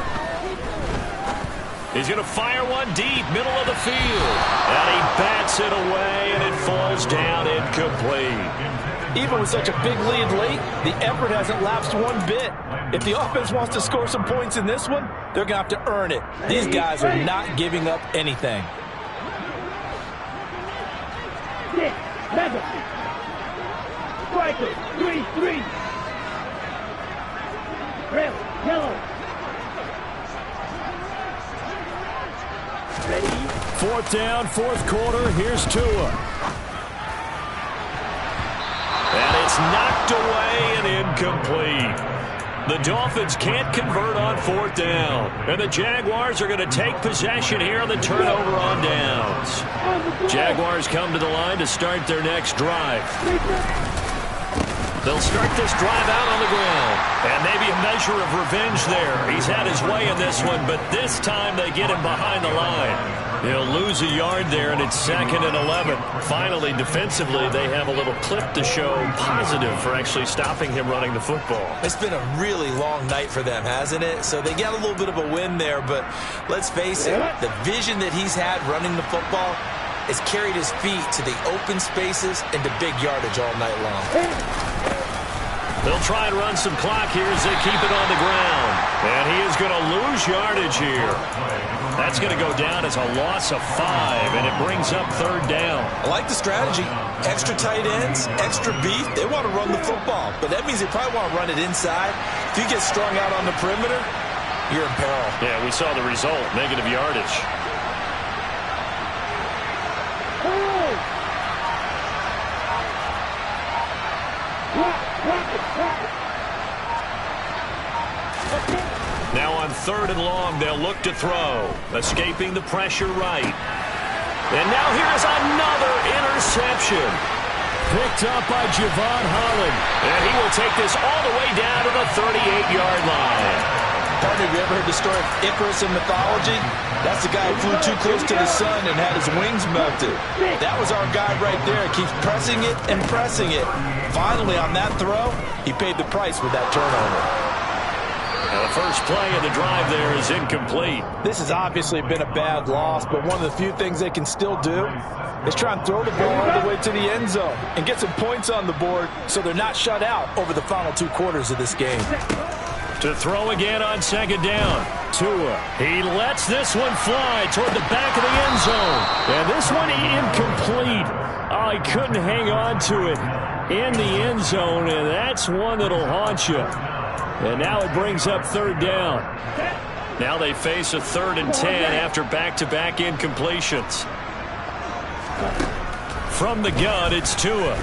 He's going to fire one deep, middle of the field. And he bats it away, and it falls down incomplete. Even with such a big lead late, the effort hasn't lapsed one bit. If the offense wants to score some points in this one, they're going to have to earn it. These guys are not giving up anything. 6, 7. Striker, 3-3. Red, yellow. Ready? 4th down, 4th quarter. Here's Tua. And it's knocked away and incomplete. The Dolphins can't convert on 4th down. And the Jaguars are going to take possession here on the turnover on downs. Jaguars come to the line to start their next drive. They'll start this drive out on the ground. And maybe a measure of revenge there. He's had his way in this one, but this time they get him behind the line. He'll lose a yard there, and it's 2nd and 11. Finally, defensively, they have a little clip to show positive for actually stopping him running the football. It's been a really long night for them, hasn't it? So they got a little bit of a win there, but let's face it, the vision that he's had running the football has carried his feet to the open spaces and to big yardage all night long. They'll try and run some clock here as they keep it on the ground. And he is going to lose yardage here. That's going to go down as a loss of 5, and it brings up 3rd down. I like the strategy. Extra tight ends, extra beef. They want to run the football, but that means they probably want to run it inside. If you get strung out on the perimeter, you're in peril. Yeah, we saw the result, negative yardage. Now on 3rd and long, they'll look to throw. Escaping the pressure right. And now here is another interception. Picked up by Javon Holland. And he will take this all the way down to the 38-yard line. Partner, have you ever heard the story of Icarus in mythology? That's the guy who flew too close to the sun and had his wings melted. That was our guy right there. Keeps pressing it and pressing it. Finally, on that throw, he paid the price with that turnover. The first play of the drive there is incomplete. This has obviously been a bad loss, but one of the few things they can still do is try and throw the ball all the way to the end zone and get some points on the board so they're not shut out over the final 2 quarters of this game. To throw again on 2nd down. Tua. He lets this one fly toward the back of the end zone. And this one incomplete. Oh, he couldn't hang on to it in the end zone, and that's one that'll haunt you. And now it brings up 3rd down. Now they face a 3rd and 10 after back-to-back incompletions. From the gun, it's Tua.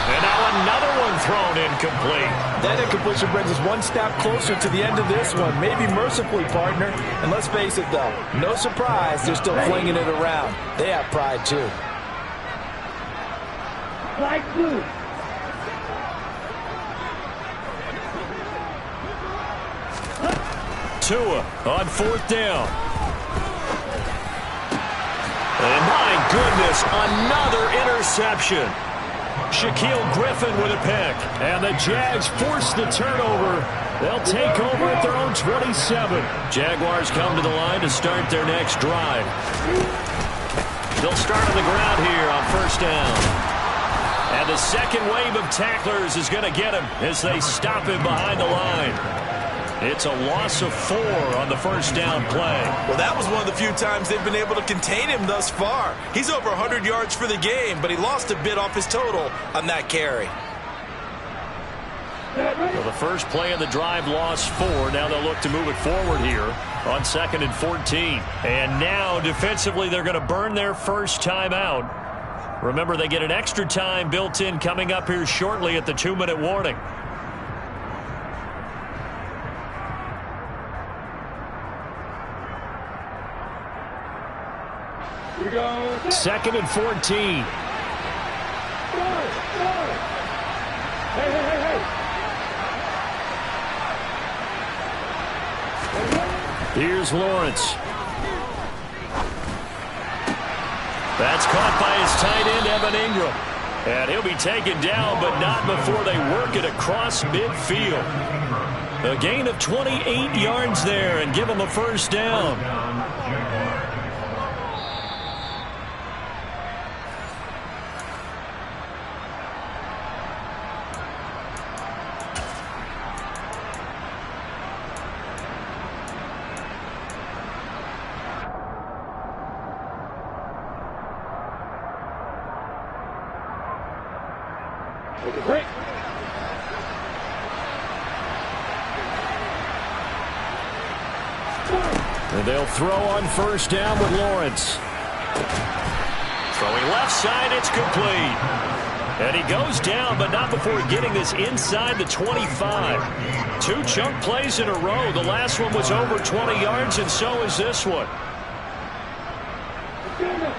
And now another one thrown incomplete. That incompletion brings us one step closer to the end of this one. Maybe mercifully, partner. And let's face it, though, no surprise, they're still flinging it around. They have pride, too. Flag blue. Tua on 4th down. And my goodness, another interception. Shaquille Griffin with a pick. And the Jags force the turnover. They'll take over at their own 27. Jaguars come to the line to start their next drive. They'll start on the ground here on 1st down. And the second wave of tacklers is going to get him as they stop him behind the line. It's a loss of 4 on the 1st down play. Well, that was one of the few times they've been able to contain him thus far. He's over 100 yards for the game, but he lost a bit off his total on that carry. Well, the first play of the drive lost 4. Now they'll look to move it forward here on 2nd and 14. And now defensively they're going to burn their first timeout. Remember, they get an extra time built in coming up here shortly at the 2-minute warning. Here we go. 2nd and 14. Hey. Here's Lawrence. That's caught by his tight end, Evan Ingram. And he'll be taken down, but not before they work it across midfield. A gain of 28 yards there and give him a first down. And they'll throw on first down with Lawrence. Throwing left side, it's complete. And he goes down, but not before getting this inside the 25. 2 chunk plays in a row. The last one was over 20 yards, and so is this one.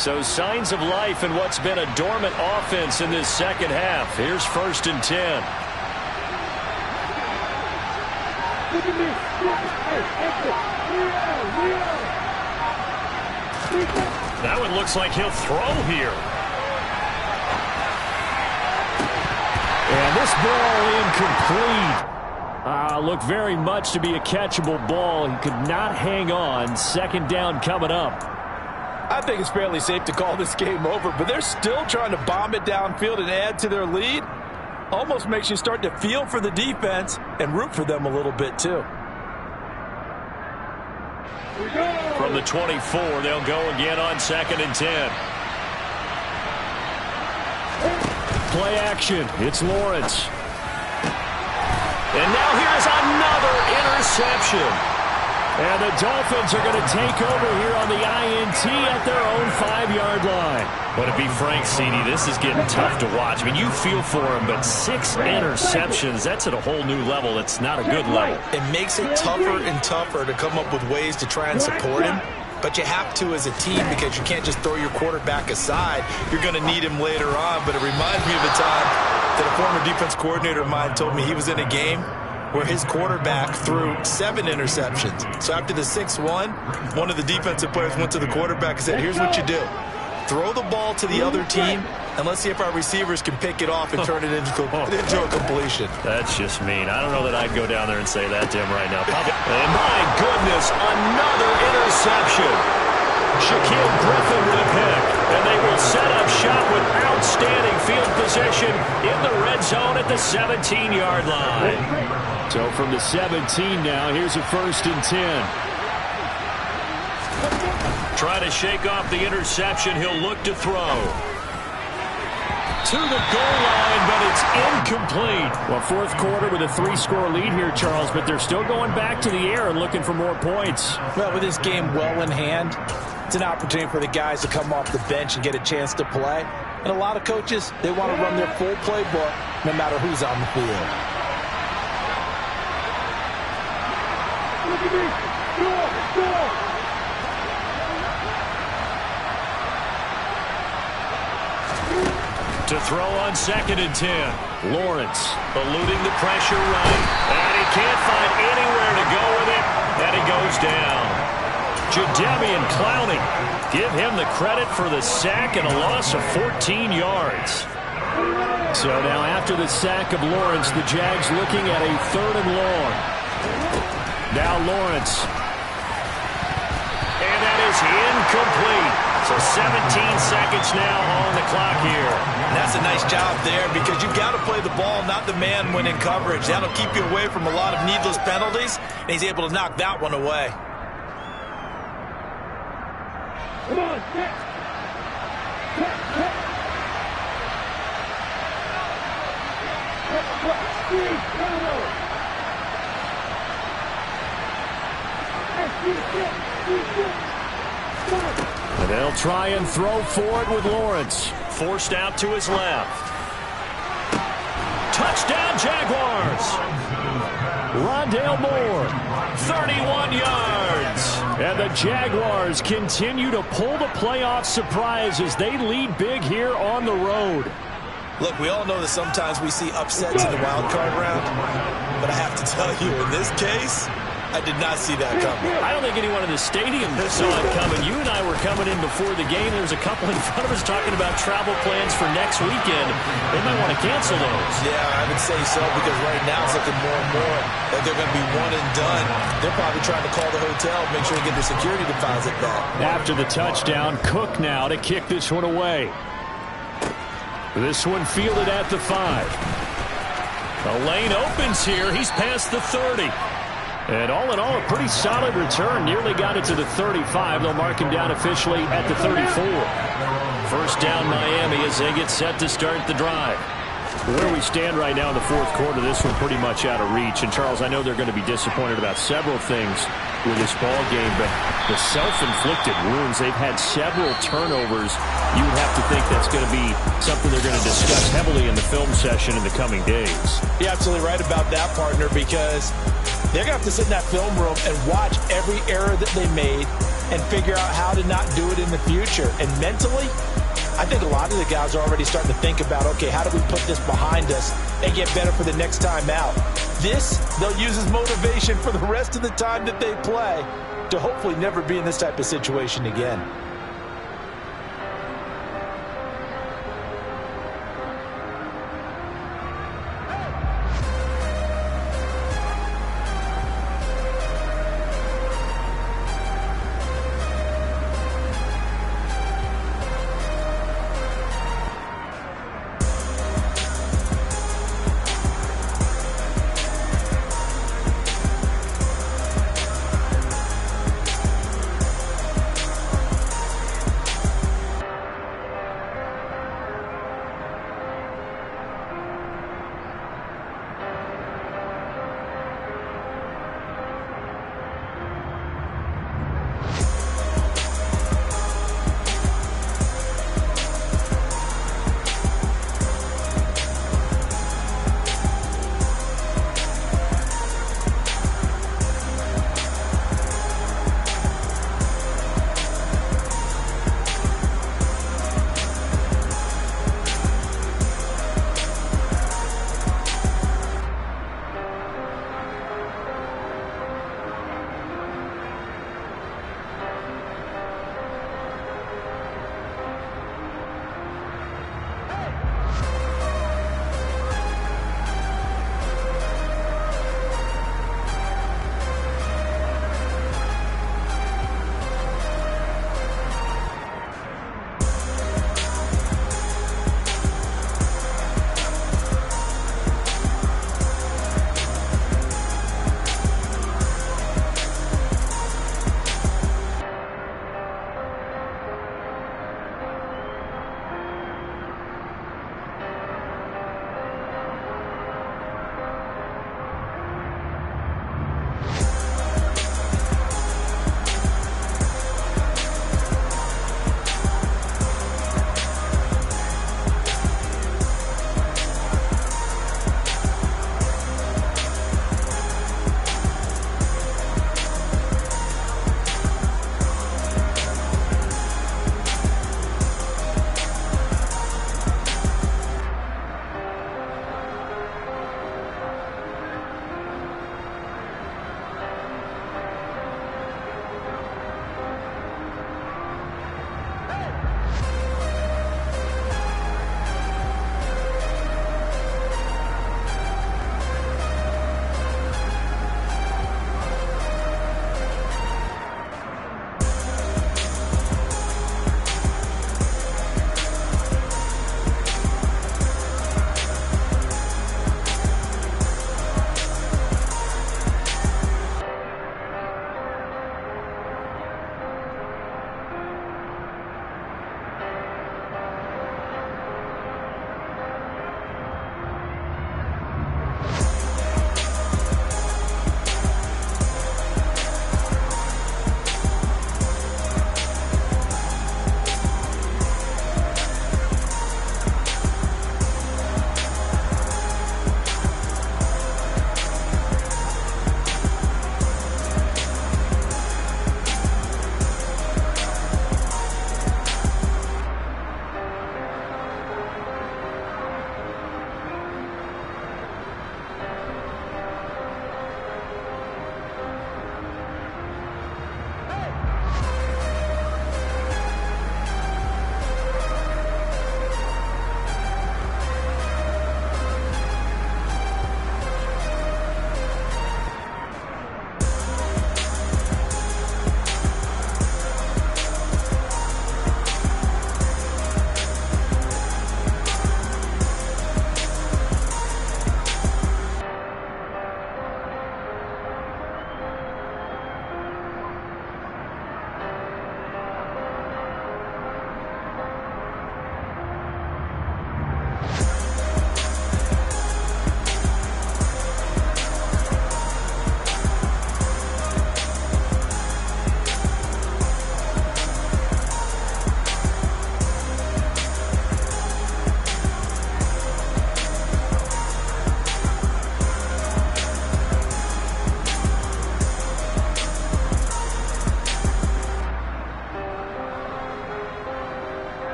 So signs of life in what's been a dormant offense in this second half. Here's 1st and 10. Look at me. That one looks like he'll throw here. And this ball incomplete. Looked very much to be a catchable ball. He could not hang on. 2nd down coming up. I think it's fairly safe to call this game over, but they're still trying to bomb it downfield and add to their lead. Almost makes you start to feel for the defense and root for them a little bit too. From the 24, they'll go again on 2nd and 10. Play action. It's Lawrence. And now here's another interception. And the Dolphins are going to take over here on the INT at their own 5-yard line. But to be frank, CD, this is getting tough to watch. I mean, you feel for him, but 6 interceptions, that's at a whole new level. It's not a good level. It makes it tougher and tougher to come up with ways to try and support him. But you have to as a team because you can't just throw your quarterback aside. You're going to need him later on. But it reminds me of a time that a former defense coordinator of mine told me he was in a game where his quarterback threw 7 interceptions. So after the 6-1, one of the defensive players went to the quarterback and said, here's what you do. Throw the ball to the other team, and let's see if our receivers can pick it off and turn it into a completion. That's just mean. I don't know that I'd go down there and say that to him right now. And my goodness, another interception. Shaquille Griffin with a pick. And they will set up shop with outstanding field position in the red zone at the 17-yard line. So from the 17 now, here's a 1st and 10. Try to shake off the interception. He'll look to throw. To the goal line, but it's incomplete. Well, 4th quarter with a 3-score lead here, Charles, but they're still going back to the air and looking for more points. Well, with this game well in hand, it's an opportunity for the guys to come off the bench and get a chance to play. And a lot of coaches, they want to run their full playbook no matter who's on the field. Look at me. Score. To throw on 2nd and 10. Lawrence Eluding the pressure right. And he can't find anywhere to go with it. And he goes down. Jadeveon Clowney. Give him the credit for the sack and a loss of 14 yards. So now after the sack of Lawrence, the Jags looking at a 3rd and long. Now Lawrence. And that is incomplete. So 17 seconds now on the clock here. And that's a nice job there because you've got to play the ball, not the man when in coverage. That'll keep you away from a lot of needless penalties, and he's able to knock that one away. Come on, set. Set. And they'll try and throw for it with Lawrence. Forced out to his left. Touchdown, Jaguars. Rondale Moore, 31 yards. And the Jaguars continue to pull the playoff surprise as they lead big here on the road. Look, we all know that sometimes we see upsets in the wild card round, but I have to tell you, in this case, I did not see that coming. I don't think anyone in the stadium saw it coming. You and I were coming in before the game. There was a couple in front of us talking about travel plans for next weekend. They might want to cancel those. Yeah, I would say so, because right now it's looking more and more like they're going to be one and done. They're probably trying to call the hotel, make sure they get their security deposit back. After the touchdown, Cook now to kick this one away. This one fielded at the 5. The lane opens here. He's past the 30. And all in all, a pretty solid return. Nearly got it to the 35. They'll mark him down officially at the 34. First down, Miami, as they get set to start the drive. Where we stand right now in the fourth quarter, this one pretty much out of reach. And, Charles, I know they're going to be disappointed about several things with this ball game, but the self-inflicted wounds, they've had several turnovers. You would have to think that's going to be something they're going to discuss heavily in the film session in the coming days. You're absolutely right about that, partner, because they're going to have to sit in that film room and watch every error that they made and figure out how to not do it in the future. And mentally, I think a lot of the guys are already starting to think about, okay, how do we put this behind us and get better for the next time out? This, they'll use as motivation for the rest of the time that they play to hopefully never be in this type of situation again.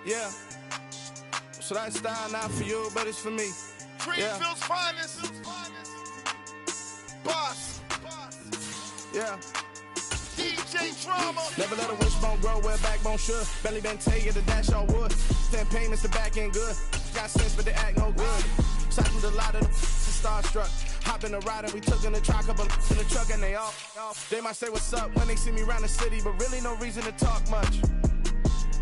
Yeah. So that style not for you, but it's for me. Greenfield's finest. Boss. Yeah. DJ Drama. Never let a wishbone grow where backbone should. Belly been taking the dash all wood. 10 payments, the back end good. Got sense, but they act no good. Cycled a lot of the starstruck. Hop in the ride and we took in the truck, couple in the truck and they off. They might say what's up when they see me around the city, but really no reason to talk much.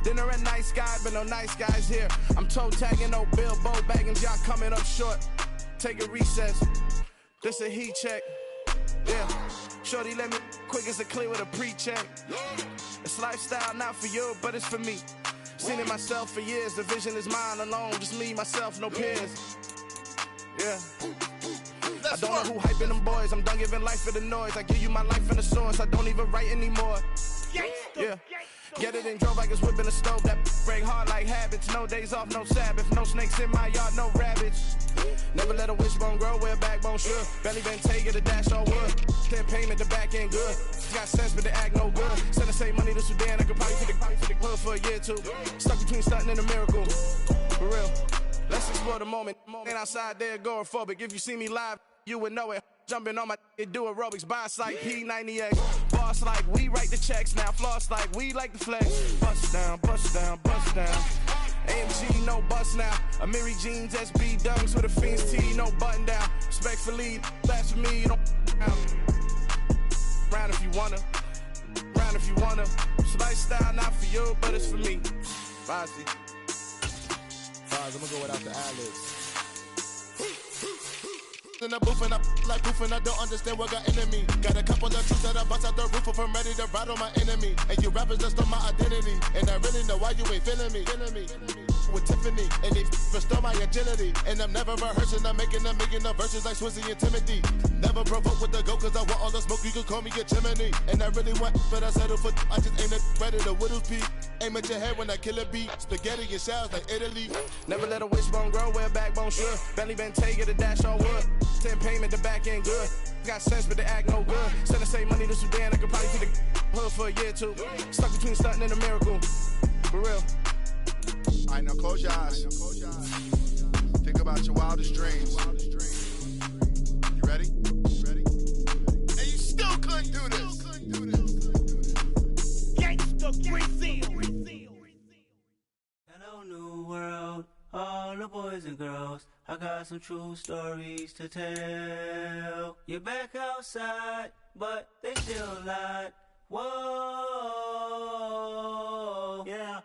Dinner at nice guy, but no nice guys here. I'm toe tagging, no Bilbo baggins, y'all coming up short. Take a recess. This a heat check. Yeah. Shorty let me quick as a clear with a pre-check. It's lifestyle not for you, but it's for me. Seen it myself for years. The vision is mine alone. Just me, myself, no peers. Yeah. I don't know who hyping them boys. I'm done giving life for the noise. I give you my life in the source. I don't even write anymore. Yeah. Get it and drove like it's whipping a stove. That break hard like habits. No days off, no Sabbath. No snakes in my yard, no rabbits. Never let a wishbone grow where backbone should. Belly been taking the dash all wood. 10 payment, the back end good. Got sense, but they act no good. Send the same money to Sudan. I could probably take the hood for a year or two. Stuck between stunting and a miracle. For real. Let's explore the moment. Ain't outside there agoraphobic. If you see me live, you would know it. Jumping on my do aerobics, boss like P90X. Boss like we write the checks now. Floss like we like the flex. Bust down, bust down, bust down. AMG, no bust now. Amiri jeans, SB dunks with a Fiends T, no button down. Respectfully, that's for me, you don't round if you wanna. Round if you wanna. It's lifestyle not for you, but it's for me. Fozzy. I'm gonna go without the ad-libs. In the booth and I like proof and I don't understand what got into me. Got a couple of truths that I bust out the roof if I'm ready to ride on my enemy. And you rappers just stole my identity. And I really know why you ain't feeling me. With Tiffany and they restore my agility. And I'm never rehearsing, I'm making a million of verses like Swizzy and Timothy. Never provoke with the go cause I want all the smoke, you can call me a chimney. And I really want, but I settle for I just aim it ready to Whittles Peak. Aim at your head when I kill a beat. Spaghetti and shells like Italy. Never let a wishbone grow where backbone should. Belly been taking the dash all wood. 10 payment, the back end good. Got sense, but they act no good. Send the same money to Sudan, I could probably take the hood for a year or two. Stuck between stunting and a miracle. For real. Alright, now close your eyes. Think about your wildest dreams. You ready? And you still couldn't do this. Gangsta Brazil. Hello, new world. All the boys and girls, I got some true stories to tell. You're back outside, but they still lied. Whoa, yeah.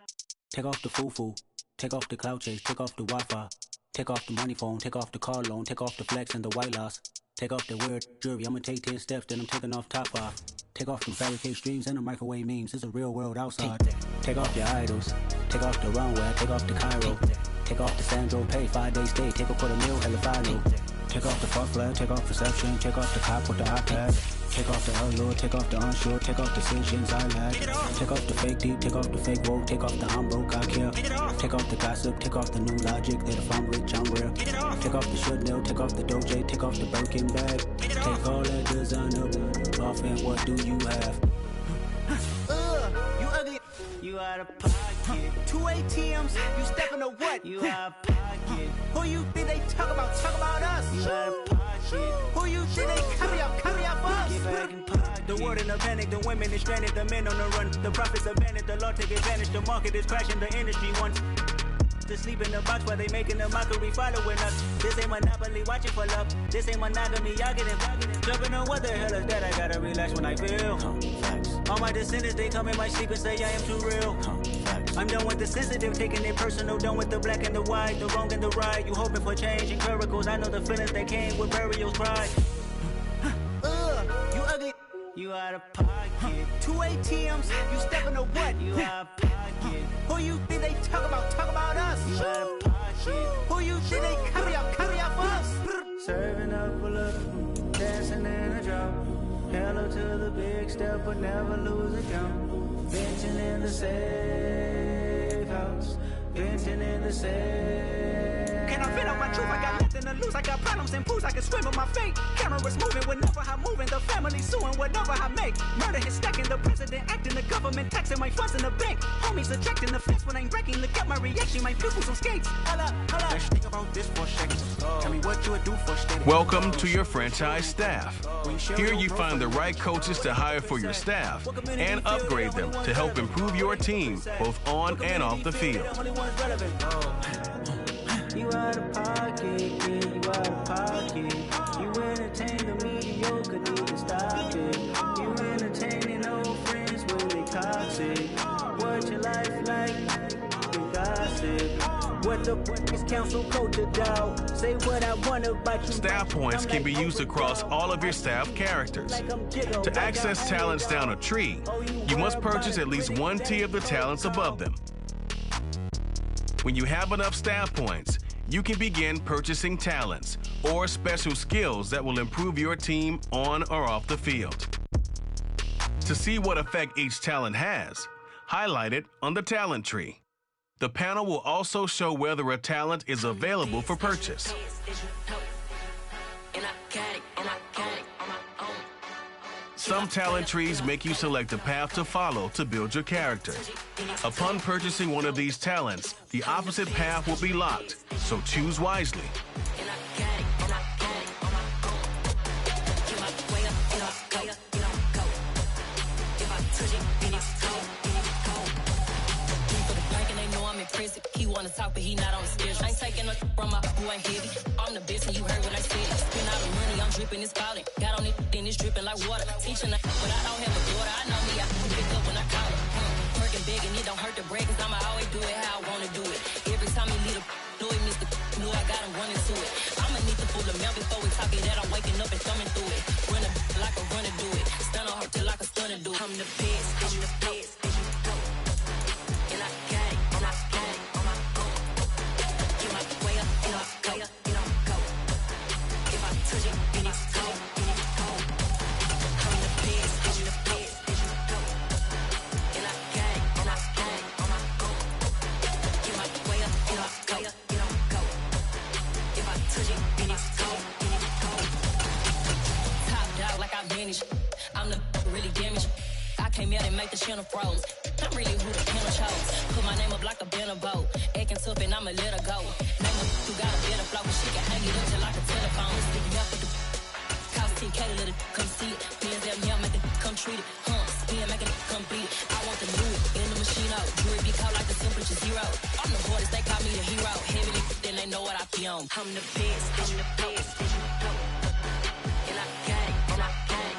Take off the foo-foo, take off the cloud chase, take off the Wi-Fi, take off the money phone, take off the car loan, take off the flex and the white loss. Take off the weird jewelry, I'ma take 10 steps, then I'm taking off top 5. Take off the fabricated streams and the microwave memes, it's a real world outside. Take off your idols, take off the runway, take off the Cairo. Take off the Sandro pay, 5-day stay, take a $250,000, hella follow. Take off the fuck flag, take off reception, take off the cop with the iPad. Take off the allure, take off the unsure, take off the decisions I lack. Take off the fake deep, take off the fake woke, take off the I'm broke, I care. Take off the gossip, take off the new logic that if I'm rich, I'm real. Take off the Chanel, take off the Doja, take off the Birkin bag. Take all that designer off and what do you have? You ugly. You out of pocket. 2 ATMs, you stepping to what? You out of pocket. Who you think they talk about? Talk about us. You out of pocket. Who you think they carry up us? Get back in pocket. The world in a panic, the women is stranded, the men on the run. The profits abandoned, the law take advantage. The market is crashing, the industry wants to sleep in the box while they making a mockery following us. This ain't Monopoly, watching for love. This ain't monogamy, y'all getting jumping on what the hell is that? I gotta relax when I feel. All my descendants, they come in my sleep and say I am too real. I'm done with the sensitive, taking it personal. Done with the black and the white, the wrong and the right. You hoping for change and miracles. I know the feelings that came with burials, pride. You ugly. You out of pocket. 2 ATMs, you stepping to what? You out of pocket. Who you think they talk about? Talk about us. You out of pocket. Who you think they carry up us? Serving up a look, dancing in a drop. Hello to the big step, but never lose a count. Venting in the safe house, venting in the safe. and I feel out my truth. I got nothing to lose. I got problems and pools. I can swim with my fate. Cameras moving whenever I'm moving. The family suing whatever I make. Murder is stacking. The president acting. The government taxing my funds in the bank. Homies ejecting the fence when I'm wrecking. Look at my reaction. My pupils on skates. Welcome to your franchise staff. Here you find the right coaches to hire for your staff and upgrade them to help improve your team both on and off the field. You out of pocket, yeah, you out of pocket. You entertain the mediocre, need to stop it. You entertaining old friends, well, they toxic. What your life like? You gossip. What the is council culture, dog? Say what I want about you. Staff points can be used across all of your staff characters. To access talents down a tree, you must purchase at least one tier of the talents above them. When you have enough staff points, you can begin purchasing talents or special skills that will improve your team on or off the field. To see what effect each talent has, highlight it on the talent tree. The panel will also show whether a talent is available for purchase. Some talent trees make you select a path to follow to build your character. Upon purchasing one of these talents, the opposite path will be locked, so choose wisely. He wanna talk, but he not on the schedule. I ain't taking a from my boy heavy. I'm the best, and you heard what I said. Spend all the money, I'm dripping, it's falling. Got on it, then it's dripping like water. Teaching her, but I don't have a daughter. I know me, I can pick up when I call her. Working big, and it don't hurt to break, cause I'ma always do it how I wanna do it. Every time he lead a know it, Mr. Knew I got him running to it. I'ma need to pull the mail before we talk it that I'm waking up and thumbing through it. Run a like a runner do it. Stun on her till like a stunner do it. I'm the best, I'm the best. And I got it, and I got it. I'm the really damaged. I came out and make the channel froze. I'm really who the panel chose. Put my name up like a banner boat. Acting tough and I'ma let her go. Name her who got a better flow. She can hang it up just like a telephone. Sticking up with the cost 10K to let it come see it. Bands at me, make it come treat it. Spin, making it come beat it. I want the new in the machine out. Jewelry be called like the temperature zero. I'm the hardest, they call me the hero. Heavy, then they know what I be on. I'm the best, I'm the best. And I got it, and I got it.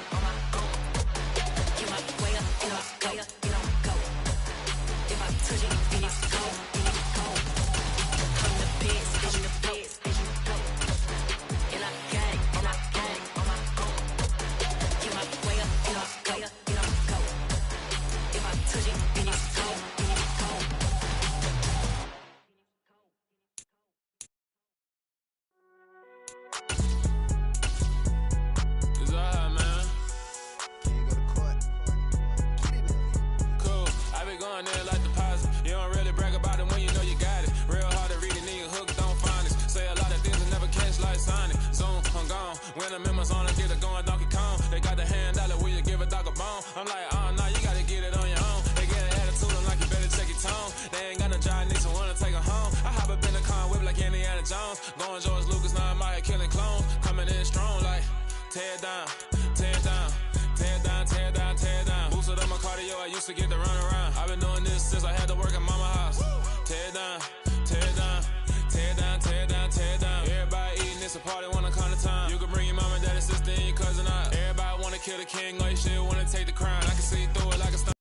When the members on it, get it going Donkey Kong. They got the hand dollar, will you give a dog a bone? I'm like, oh, no, you gotta get it on your own. They get an attitude, I'm like, you better check your tone. They ain't got no job, need someone to take her home. I hop up in the car, whip like Indiana Jones. Going George Lucas, now I'm out here killing clones. Coming in strong like, tear down, tear down, tear down, tear down, tear down. Boosted up my cardio, I used to get to run around. I've been doing this since I had to work at mama house. Tear down, tear down, tear down, tear down, tear down. Everybody eating, it's a party, one kind of time. You can bring your mom and daddy, sister, and your cousin out. Everybody wanna kill the king, or you shit wanna take the crown. I can see through it like a stone.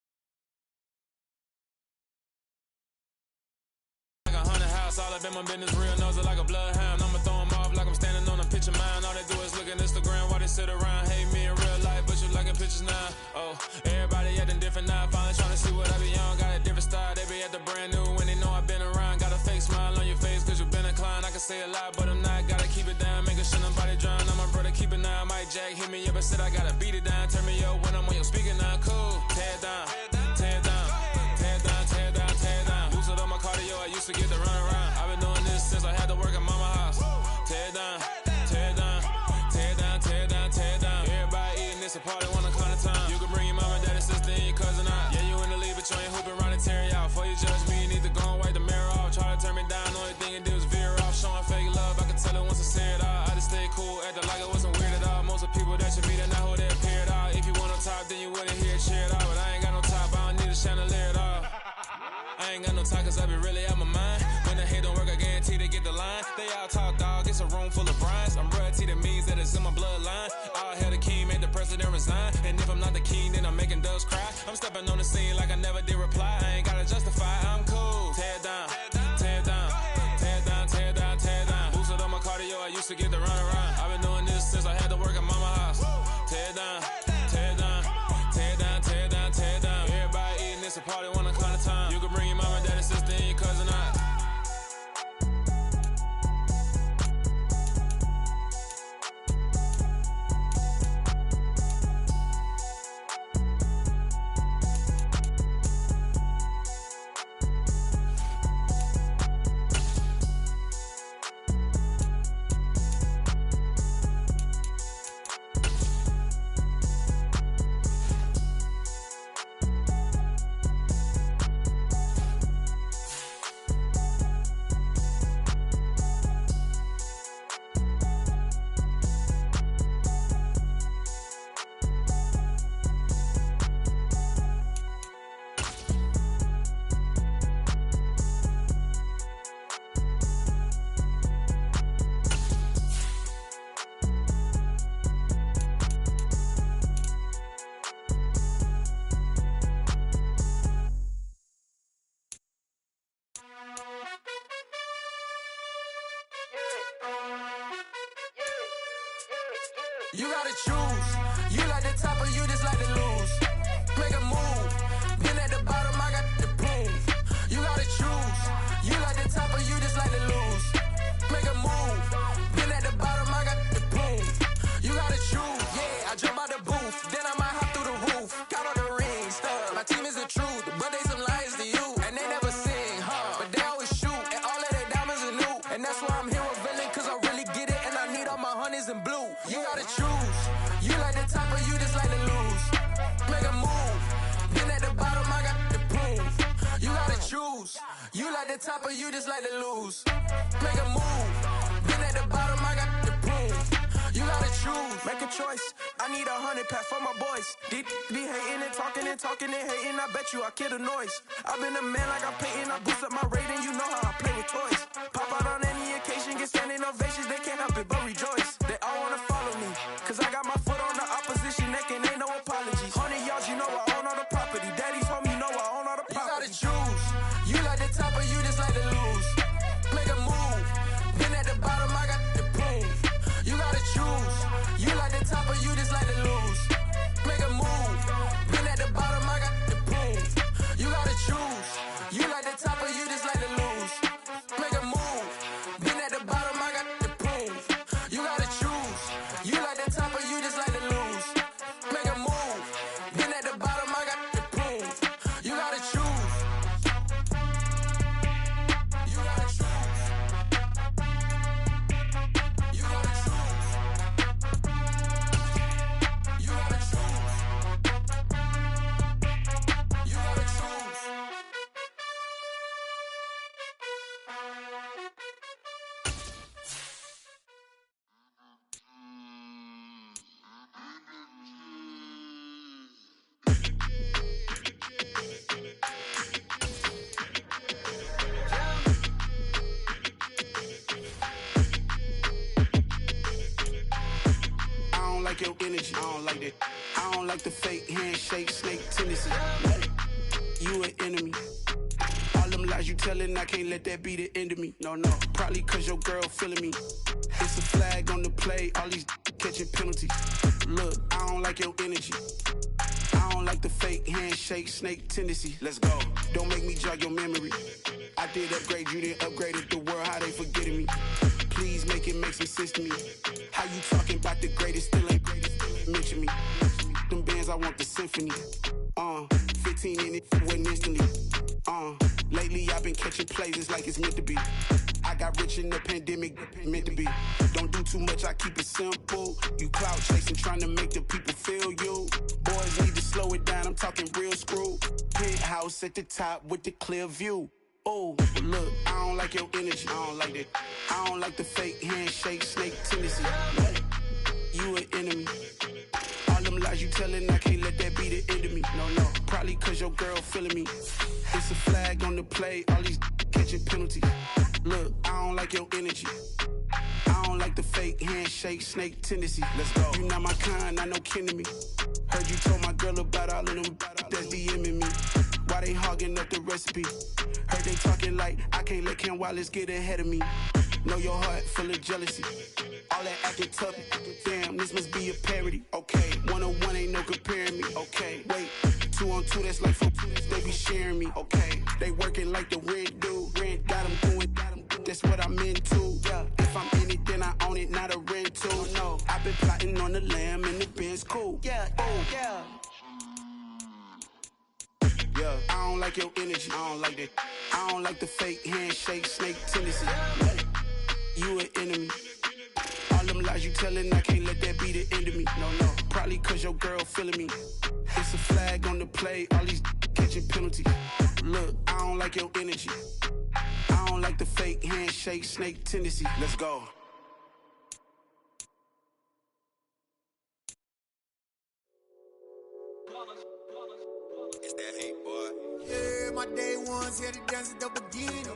Like a haunted house, all up in my business, real nose like a bloodhound. I'ma throw them off like I'm standing on a picture mine. All they do is look at Instagram while they sit around. Hate me in real life, but you liking pictures now. Oh, everybody acting different now. Finally trying to see what I be on. Got a different style, they be at the brand new when they know I've been around. Got a fake smile on your face, cause you been inclined. I can say a lot, but I'm not. Gotta keep it down, making sure nobody drown. I'm my brother, keep it now. Mike Jack hit me up and said I gotta beat it down. Turn me up when I'm on your speaker now. Cool, tear down, tear down, tear down, tear down, tear down. Boosted up my cardio, I used to get to run around. I've been doing this since I had to work at mama house. it's a party, wanna kind of time. You can bring your mama, daddy, sister, and your cousin out. Yeah, you in the league, but you ain't hooping around and tear out. Before you judge me, you need to go and wipe the mirror off. Try to turn me down, only thing you did was veer off. Showing fake love, I can tell it once I see it all. I just stay cool, acting like it wasn't weird at all. Most of the people that you meet are not who they appear at all. If you want on top, then you wouldn't hear it cheer at all. But I ain't got no top, I don't need a chandelier at all. I ain't got no time, cause I be really out my mind. When the hate don't work, I guarantee they get the line. They all talk, dog, it's a room full of brinds. I'm royalty, that means that it's in my bloodline. All hell the king, made the president resign. And if I'm not the king, then I'm making doves cry. I'm stepping on the scene like I never did reply. I ain't gotta justify, I'm cool. Tear down, tear down, tear down, tear down, tear down. Boosted on my cardio, I used to get the run around. I've been doing this since I had to work at mama house. Tear down, tear down, tear down, tear down, tear down. Everybody eating, it's a party, one kind of time. You can bring your mama, daddy, sister, and your cousin out. You gotta choose. You like the top or you just like to lose. Make a move. Been at the bottom, I got the proof. You gotta choose. You like the top or you just like to lose. Make a move. Been at the bottom, I got the proof. You gotta choose. Yeah, I jump out the booth. Then I might hop through the roof. Count on the rings, stuff. My team is the truth, but they some liars to you. And they never sing, but they always shoot. And all of their diamonds are new. And that's why I'm here with villain, cause I really get it. And I need all my honeys in blue. You gotta choose. You like the top or you just like to lose. Make a move. Been at the bottom, I got the proof. You gotta choose. You like the top or you just like to lose. Make a move. Been at the bottom, I got the proof. You gotta choose. Make a choice. I need 100 pack for my boys. Be hating and talking and talking and hating. I bet you I kill the noise. I've been a man like I'm Peyton. I boost up my rating. You know how I play with toys. Pop out on any occasion, get standing ovations. They can't help it but rejoice. They all wanna follow me, cause I got my foot on the opposition neck and ain't no apologies. 100 yards, you know I own all the property. Daddy's home, you know I own all the property. You gotta choose. You like the top or you just like to lose. Make a move. Been at the bottom, I got the proof. You gotta choose. You like the top or you just like to lose. Make a move. Been at the bottom, I got the proof. You gotta choose. You like the top or you just like to lose. Make a move. Been at the bottom, I got the proof. You gotta choose. You like the top or you just like to lose. Make a move. Been at the bottom, I got the proof. You gotta choose. You gotta choose. You gotta choose. You gotta choose. You gotta choose. I don't like your energy. I don't like that. I don't like the fake handshake, snake tendency. You an enemy. All them lies you telling, I can't let that be the end of me. No, probably cause your girl feeling me. It's a flag on the play, all these catching penalties. Look, I don't like your energy. I don't like the fake handshake, snake tendency. Let's go. Don't make me jog your memory. I did upgrade, you didn't upgrade it. The world, how they forgetting me. Please make it make some sense to me. How you talking about the greatest, still ain't greatest, mention me. Them bands, I want the symphony. 15 in it, went instantly. Lately I've been catching plays, it's like it's meant to be. I got rich in the pandemic, meant to be. Don't do too much, I keep it simple. You clout chasing, trying to make the people feel you. Boys need to slow it down, I'm talking real screw. Penthouse at the top with the clear view. Oh, look, I don't like your energy, I don't like that. I don't like the fake handshake, snake tendency. You an enemy. All them lies you telling, I can't let that be the end of me. No, probably cause your girl feeling me. It's a flag on the play, all these catching penalties. Look, I don't like your energy. I don't like the fake handshake, snake tendency. Let's go. You not my kind, not no kin to me. Heard you told my girl about all of them that's DMing me. Why they hogging up the recipe? Heard they talking like I can't let Ken Wallace get ahead of me. Know your heart full of jealousy. All that acting tough, damn, this must be a parody. Okay, 1-on-1 ain't no comparing me. Okay, wait, 2-on-2, that's like 4, they be sharing me. Okay, they working like the rent do. Rent got them going, that's what I'm into. Yeah, if I'm in it, then I own it, not a rental. No, I've been plotting on the lamb and the Benz cool. Yeah, oh, yeah. Yeah, I don't like your energy, I don't like that. I don't like the fake handshake, snake tendency. You an enemy. All them lies you telling, I can't let that be the end of me. No, probably cause your girl feeling me. It's a flag on the play, all these catching penalties. Look, I don't like your energy. I don't like the fake handshake, snake tendency. Let's go. It's that hate, boy. Yeah, my day ones here to dance at the beginning.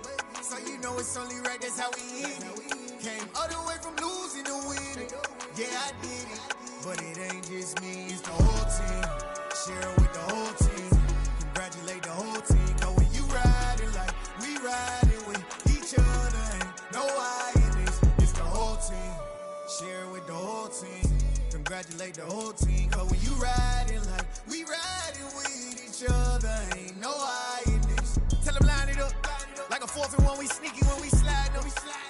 So you know it's only right, that's how we end it. Came all the way from losing to winning. Yeah, I did it. But it ain't just me, it's the whole team. Share it with the whole team. Congratulate the whole team. Cause when you riding like we riding with each other, ain't no I in this. It's the whole team. Share it with the whole team. Congratulate the whole team. Cause when you riding like we riding with each other, ain't no I in this. Tell them line it up. Like a 4th and 1, we sneaky when we slide up.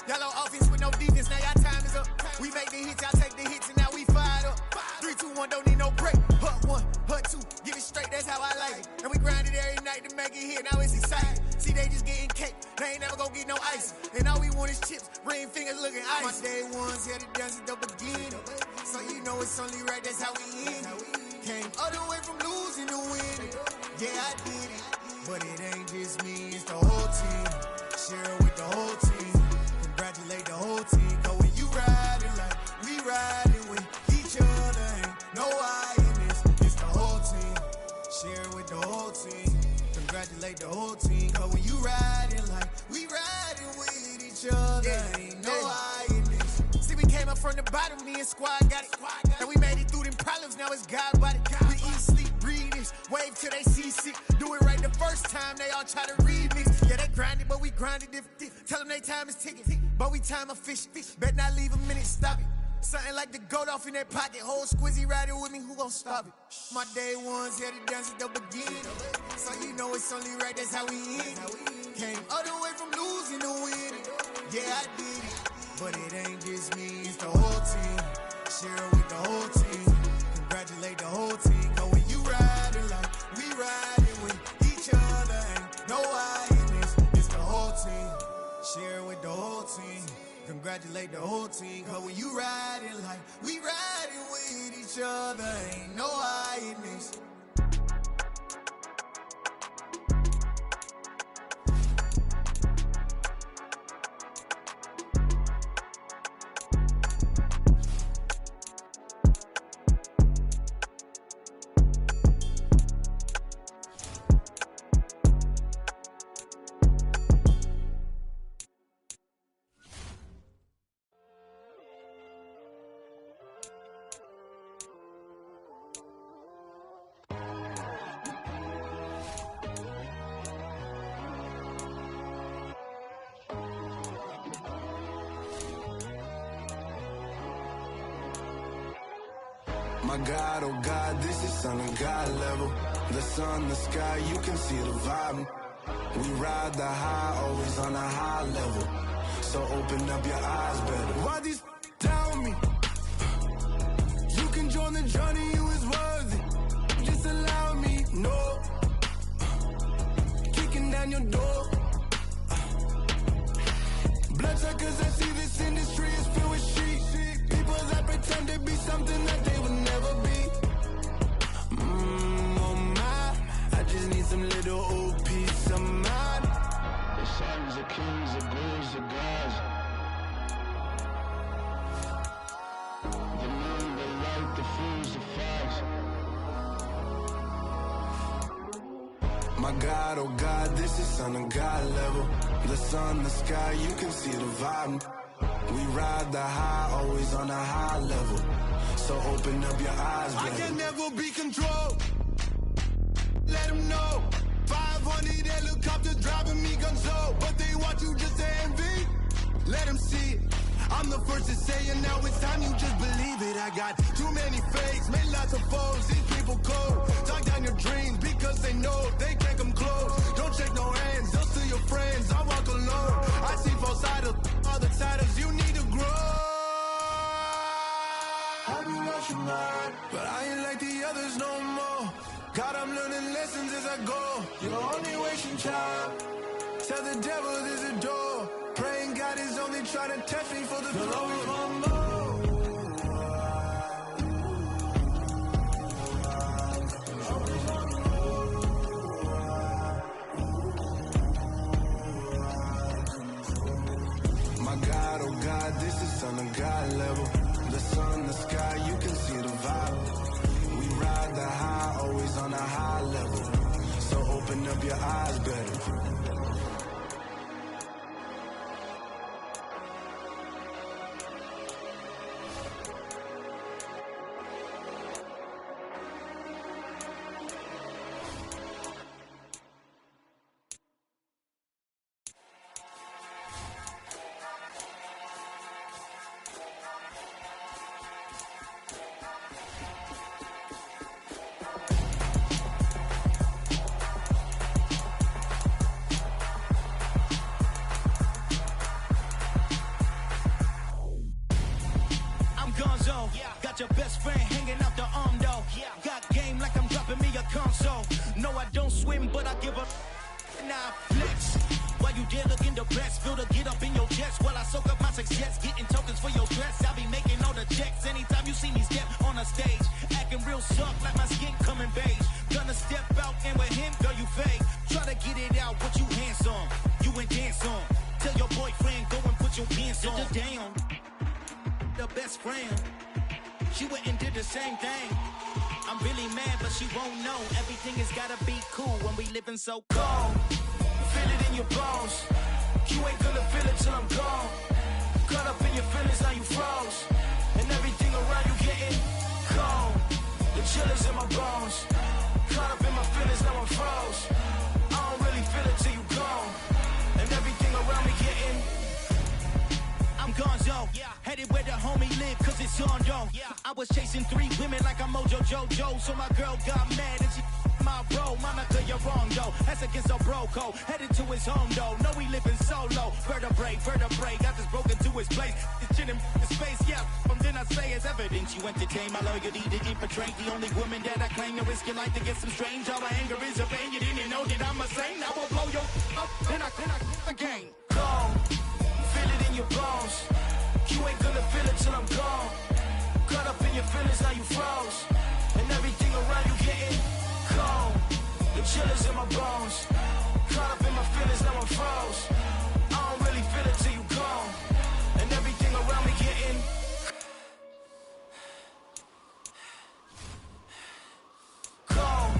Yellow offense with no defense, now y'all time is up. We make the hits, y'all take the hits, and now we fired up. 3, 2, 1, don't need no break. Hut 1, hut 2, give it straight, that's how I like it. And we grind it every night to make it hit, now it's exciting. See, they just getting cake, they ain't never gonna get no ice. And all we want is chips, ring fingers looking ice. My day ones here to dance at the beginning. So you know it's only right, that's how we end it. Came all the way from losing to winning. Yeah, I did it. But it ain't just me, it's the whole team. Share it with the whole team. Congratulate the whole team. Cause when you riding like we riding with each other, ain't no I in this. It's the whole team. Share it with the whole team. Congratulate the whole team. Cause when you riding like we riding with each other, ain't no I in this. See, we came up from the bottom, me and squad got it. And we made it through them problems, now it's God body. We eat, sleep, breathe this, wave till they see sick. Do it right the first time, they all try to remix. Yeah, they grinded, but we grinded different. Tell them they time is ticking, but we time a fish. Bet not leave a minute, stop it. Something like the goat off in that pocket. Whole squizzy riding with me, who gon' stop it? My day ones here to dance at the beginning. So you know it's only right, that's how we end it. Came all the way from losing to winning. Yeah, I did it. But it ain't just me, it's the whole team. Share it with the whole team. Congratulate the whole team. Cause when you riding like we riding with each other, ain't no I in this. It's the whole team. Share it with the whole team. Congratulate the whole team. Cause when you riding like we riding with each other, ain't no I in this. My God, oh God, this is on a God level. The sun, the sky, you can see the vibe. We ride the high, always on a high level. So open up your eyes better. Why these tell me? You can join the journey, you is worthy. Just allow me, no. Kicking down your door. Blood My God, oh God, this is son of God level. The sun, the sky, you can see the vibe. We ride the high, always on a high level. So open up your eyes, baby. I can never be controlled. Let them know. 500 helicopters driving me gunzo, but they want you just to envy. Let them see it. I'm the first to say it, now it's time you just believe it. I got too many fakes, made lots of foes. These people cold. Talk down your dreams because they know they can't come close. Don't shake no hands, they'll steal your friends. I walk alone. I see false idols, all the titles you need to grow. I be watching mine, but I ain't like the others no more. God, I'm learning lessons as I go. You're only wasting time. Tell the devil there's a door. Praying God is only trying to test me for the glory of more. My God, oh God, this is son of God level. The sun, the sky, you can see the vibe. We ride the high, always on a high level. So open up your eyes better. Your best friend hanging out the arm though. Got game like I'm dropping me a console. No, I don't swim, but I give a now flex. While you there looking depressed, feel the get up in your chest while I soak up my success, getting tokens for your stress. I'll be making all the checks anytime you see me step on a stage, acting real soft like my skin coming beige. Gonna step out and with him, girl, you fake. Try to get it out, but you handsome. You ain't dance on. Tell your boyfriend go and put your pants on. Down, the best friend. She went and did the same thing. I'm really mad, but she won't know. Everything has gotta be cool when we living so cold. Feel it in your bones. You ain't gonna feel it till I'm gone. Caught up in your feelings, now you froze. And everything around you getting cold. The chill is in my bones. Caught up in my feelings, now I'm froze. I don't really feel it till you gone. And everything around me getting I'm gonzo, headed where the homie live, cause it's on though. I was chasing 3 women like I'm Mojo Jojo, so my girl got mad and she my bro. Monica, you're wrong though, that's against our bro code. Headed to his home though, know we living solo. Vertebrae, got this broken to his place. This shit in space, from then I say it's evidence. You entertain my loyalty, didn't portray the only woman that I claim to risk your life to get some strange. All my anger is a pain, you didn't know that I'm a saint. Now I'll blow your up, then I again. Go. Feel it in your bones. You ain't gonna feel it till I'm gone. Caught up in your feelings, now you froze. And everything around you getting cold. The chill is in my bones. Caught up in my feelings, now I'm froze. I don't really feel it till you gone. And everything around me getting cold.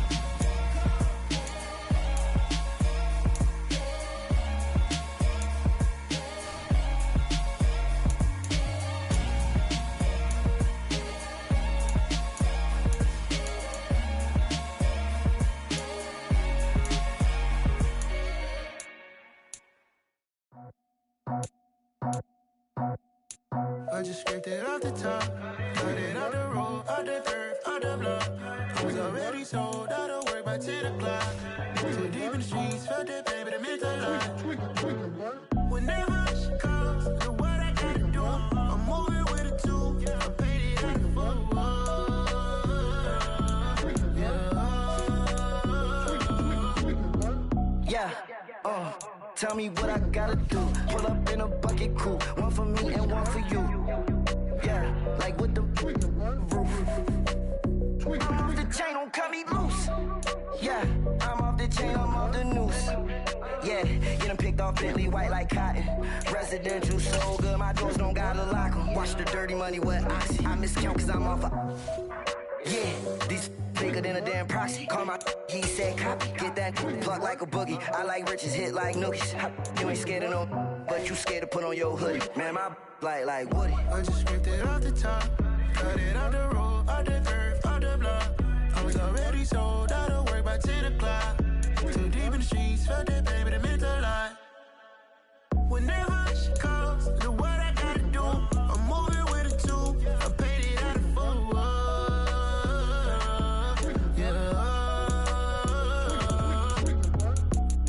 I just scraped it off the top, cut it off the road, off the dirt, off the block. I was already sold out of work by 10 o'clock. Too deep in the streets, felt that pain, but it meant a lot. Whenever she calls, know what I gotta do. I'm moving with a tool, I'm painted like a fool. Tell me what I gotta do. Pull up in a bucket crew, one for me and one for you. Yeah, like with the roof. I'm off the chain, don't cut me loose. Yeah, I'm off the chain, I'm off the noose. Yeah, get them picked off Bentley, white like cotton. Residential, so good, my doors don't gotta lock them. Watch the dirty money with Oxy. I miscount cause I'm off a... Yeah, these they faker than a damn proxy. Call my he said copy. Get that plug like a boogie. I like riches, hit like nookies. You ain't scared of no, but you scared to put on your hoodie. Man, my like Woody. I just scraped it off the top. Cut it off the road, off the curve, off the block. I was already sold out of work by 10 o'clock. Too deep in the streets, felt that baby, that meant a lot. Whenever she calls, do what I gotta do. I'm moving with a two. I paid it out of full. Yeah.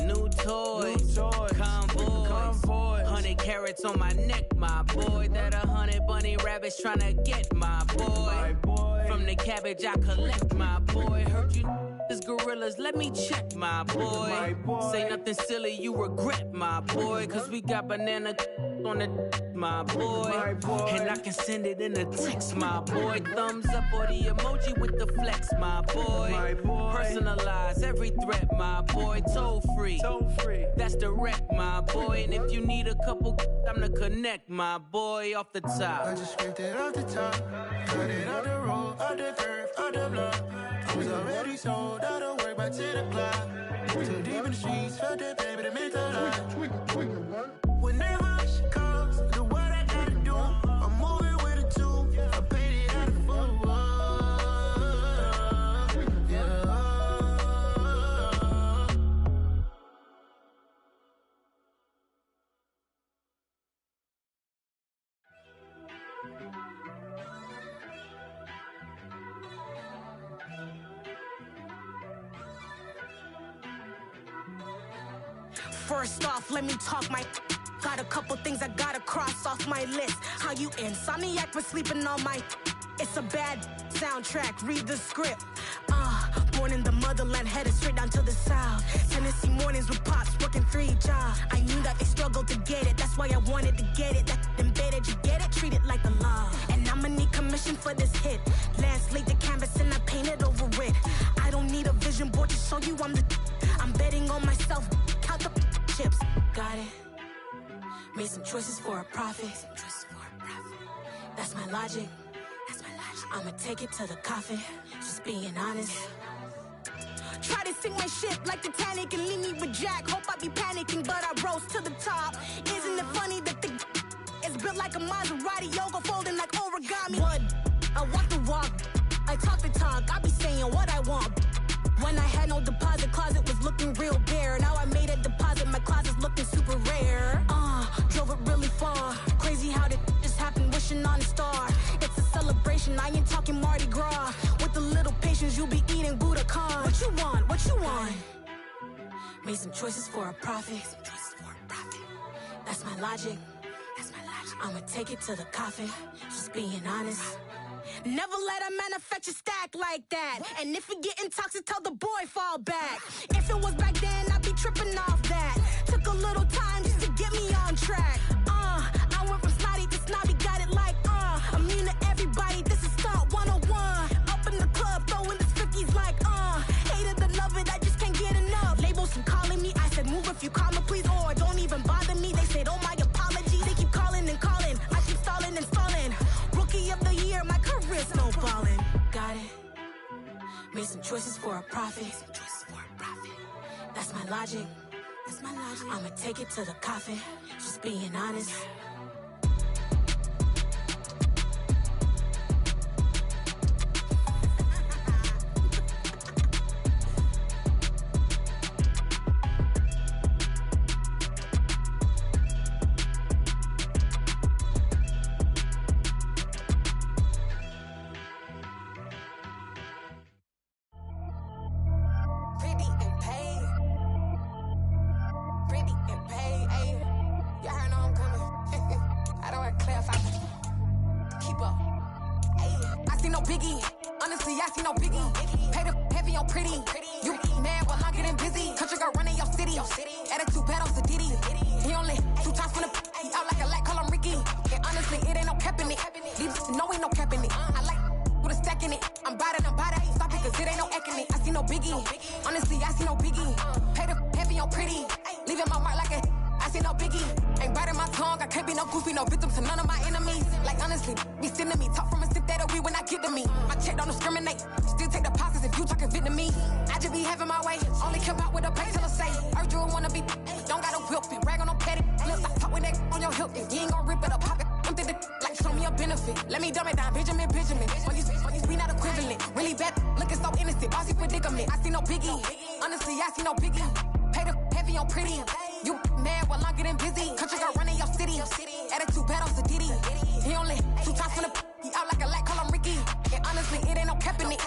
New toys, convoys. 100 carats on my neck, my boy. That 100 bunny rabbits tryna get my boy. From the cabbage I collect, my boy. Heard you is gorillas, let me check, my boy. Say nothing silly, you regret, my boy. Cause we got banana on the my boy. And I can send it in a text, my boy. Thumbs up or the emoji with the flex, my boy. Personalize every threat, my boy. Toll free, that's direct, my boy. And if you need a couple, I'm the connect, my boy. Off the top, I just scraped it off the top. Cut it off the road, off the curve, off the block. I was already sold out of work by 10 o'clock. Too deep in the streets, felt that baby, that meant a lot. Whenever she calls, do what I gotta do. I'm moving with a two. I paid it out of full. First off, let me talk my. Got a couple things I gotta cross off my list. How you insomniac for sleeping on my. It's a bad soundtrack, read the script. Born in the motherland, headed straight down to the south. Tennessee mornings with pops, working 3 jobs. I knew that they struggled to get it, that's why I wanted to get it. That embedded, you get it, treat it like the law. And I'ma need commission for this hit. Last laid the canvas and I painted over it. I don't need a vision board to show you I'm the. I'm betting on myself, count the chips. Got it. Made some choices for a profit. That's my logic. I'ma take it to the coffin. Just being honest. Try to sink my ship like Titanic and leave me with Jack. Hope I be panicking, but I rose to the top. Isn't it funny that the is built like a Maserati, yoga folding like origami? What? I walk the walk. I talk the talk. I be saying what I want. When I had no deposit, closet was looking real bare. Now I made a deposit, my closet's looking super rare. Drove it really far. Crazy how did just happen, wishing on a star. It's a celebration, I ain't talking Mardi Gras. With a little patience, you'll be eating Budokan. What you want? What you want? Made some choices for a profit. That's my logic. I'ma take it to the coffin. Just being honest. Never let a manufacture stack like that. And if it getting toxic, tell the boy fall back. If it was back then, I'd be tripping off that. Took a little time just to get me on track. I went from snotty to snobby, got it like immune to everybody, this is Stunt 101. Up in the club, throwing the 50s like hate it and love it, I just can't get enough. Labels keep calling me, I said move if you call me please, or don't even bother me. They said oh my apologies, they keep calling and calling. I keep stalling and stalling. Rookie of the year, my career's snowballing. Got it. Made some choices for a profit. That's my logic. I'ma take it to the coffin. Just being honest. Be sending me talk from a sip that we when I get to me. My check don't discriminate. Still take deposits if you talk be having my way. Only kept out with a pay till I say. Urge you wanna be, don't gotta whip it. Rag on no petty. Look, I talk with that on your hip. You ain't gon' rip it or pop it. Empty the like show me a benefit. Let me dumb it down, Benjamin. For you, we not equivalent. Really bad, looking so innocent. Bossy predicament. I see no biggie. Honestly, I see no biggie. Pay the heavy on pretty. You mad while I'm getting busy. Country girl running your city. Attitude bad on Diddy. He only 2 times from the he out like a light, call him Ricky. And honestly, it ain't no cap in it.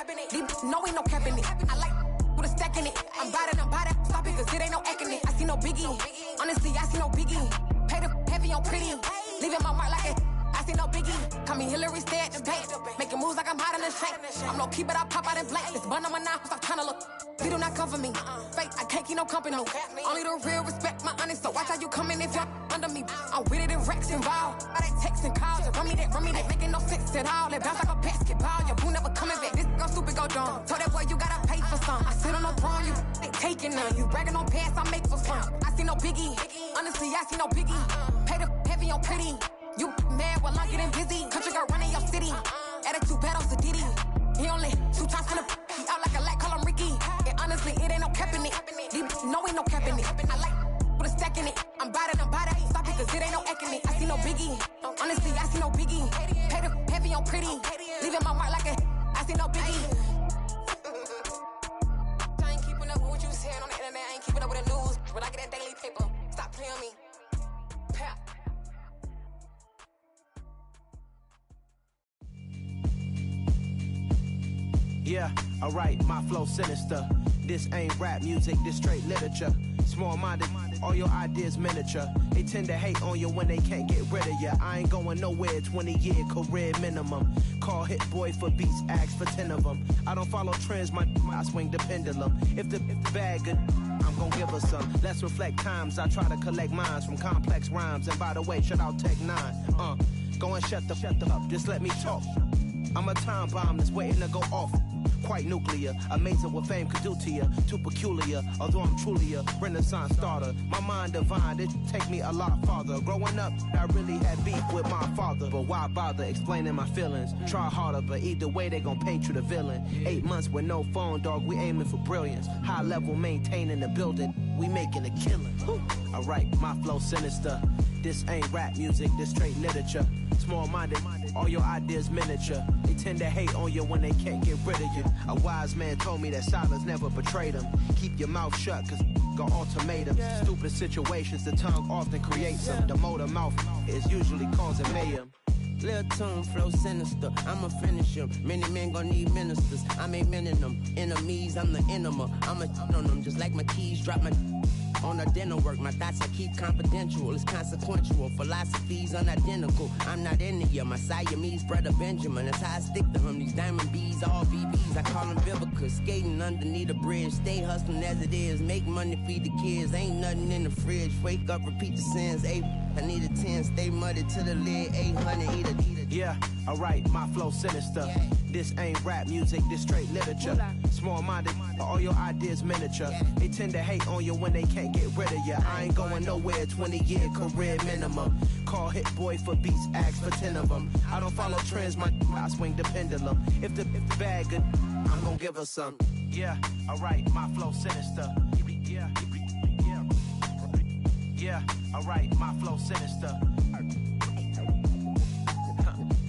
No, ain't no cap in it. I like with a stack in it. I'm by that. Stop it, cause it ain't no acting it. I see no biggie. Honestly, I see no biggie. Pay the heavy on pretty. Leaving my mark like it. I see no biggie. Call me Hillary, stay at the bank. Making moves like I'm hot in the shank. I'm low key, but I pop out in blank. This bun on my knife, stop trying to look. They do not come for me. Fake, I can't keep no company. Only the real respect my honest. So watch how you coming if you're under me. I'm with it and Rex involved. All that text and calls. Run me that, making no sense at all. They bounce like a basketball. Your boo never coming back. This go stupid, go dumb. Told that boy you gotta pay for some. I sit on the throne, you ain't taking none. You bragging on past, I make for fun. I see no biggie. Honestly, I see no biggie. Pay the heavy on pretty. You mad while I'm getting busy. Country girl running your city. Attitude bad on Diddy. He only 2 times from the he out like a light, call him Ricky. And honestly, it ain't no cap in it. No, ain't no cap in it. I like with a stack in it. I'm by that. Stop it, cause it ain't no acting it. I see no biggie. Honestly, I see no biggie. Pay the heavy on pretty. Leaving my mark like a I see no biggie. I ain't keeping up with what you saying on the internet. I ain't keeping up with the news. But I get that daily paper. Stop playing me. Pap. Yeah, alright, my flow sinister. This ain't rap music, this straight literature. Small-minded, all your ideas miniature. They tend to hate on you when they can't get rid of you. I ain't going nowhere, 20-year career minimum. Call Hit Boy for beats, ask for 10 of them. I don't follow trends, I swing the pendulum. If the bag good, I'm gon' give her some. Let's reflect times, I try to collect minds from complex rhymes. And by the way, shout out Tech 9. Go and shut the up, just let me talk. I'm a time bomb that's waiting to go off. Quite nuclear, amazing what fame could do to you. Too peculiar, although I'm truly a renaissance starter. My mind divine, it take me a lot farther. Growing up, I really had beef with my father. But why bother explaining my feelings? Try harder, but either way they gon' paint you the villain. 8 months with no phone, dog, we aiming for brilliance. High level maintaining the building, we making a killing. Alright, my flow sinister. This ain't rap music, this straight literature. Small-minded, all your ideas miniature. They tend to hate on you when they can't get rid of you. A wise man told me that silence never betrayed him. Keep your mouth shut, cause got ultimatums. Stupid situations, the tongue often creates them. The motor mouth is usually causing mayhem. Lil' tune, flow sinister, I'ma finish him. Many men gon' need ministers, I'm aiming them. Enemies, I'm the enema. I'ma on them, just like my keys, drop my on the dinner work. My thoughts I keep confidential, it's consequential. Philosophies unidentical, I'm not into you. My Siamese brother Benjamin, that's how I stick to him. These diamond bees, all BBs, I call them Vivica. Skating underneath the bridge, stay hustling as it is. Make money, feed the kids, ain't nothing in the fridge. Wake up, repeat the sins, I need a 10, stay muddy to the lid, 800, eat it. Yeah, alright, my flow sinister. This ain't rap music, this straight literature. Small-minded, all your ideas miniature. They tend to hate on you when they can't get rid of you. I ain't going nowhere, 20-year career minimum. Call Hit Boy for beats, ask for 10 of them. I don't follow trends, I swing the pendulum. If the bag good, I'm gon' give her some. Yeah, alright, my flow sinister. Yeah, alright, my flow sinister.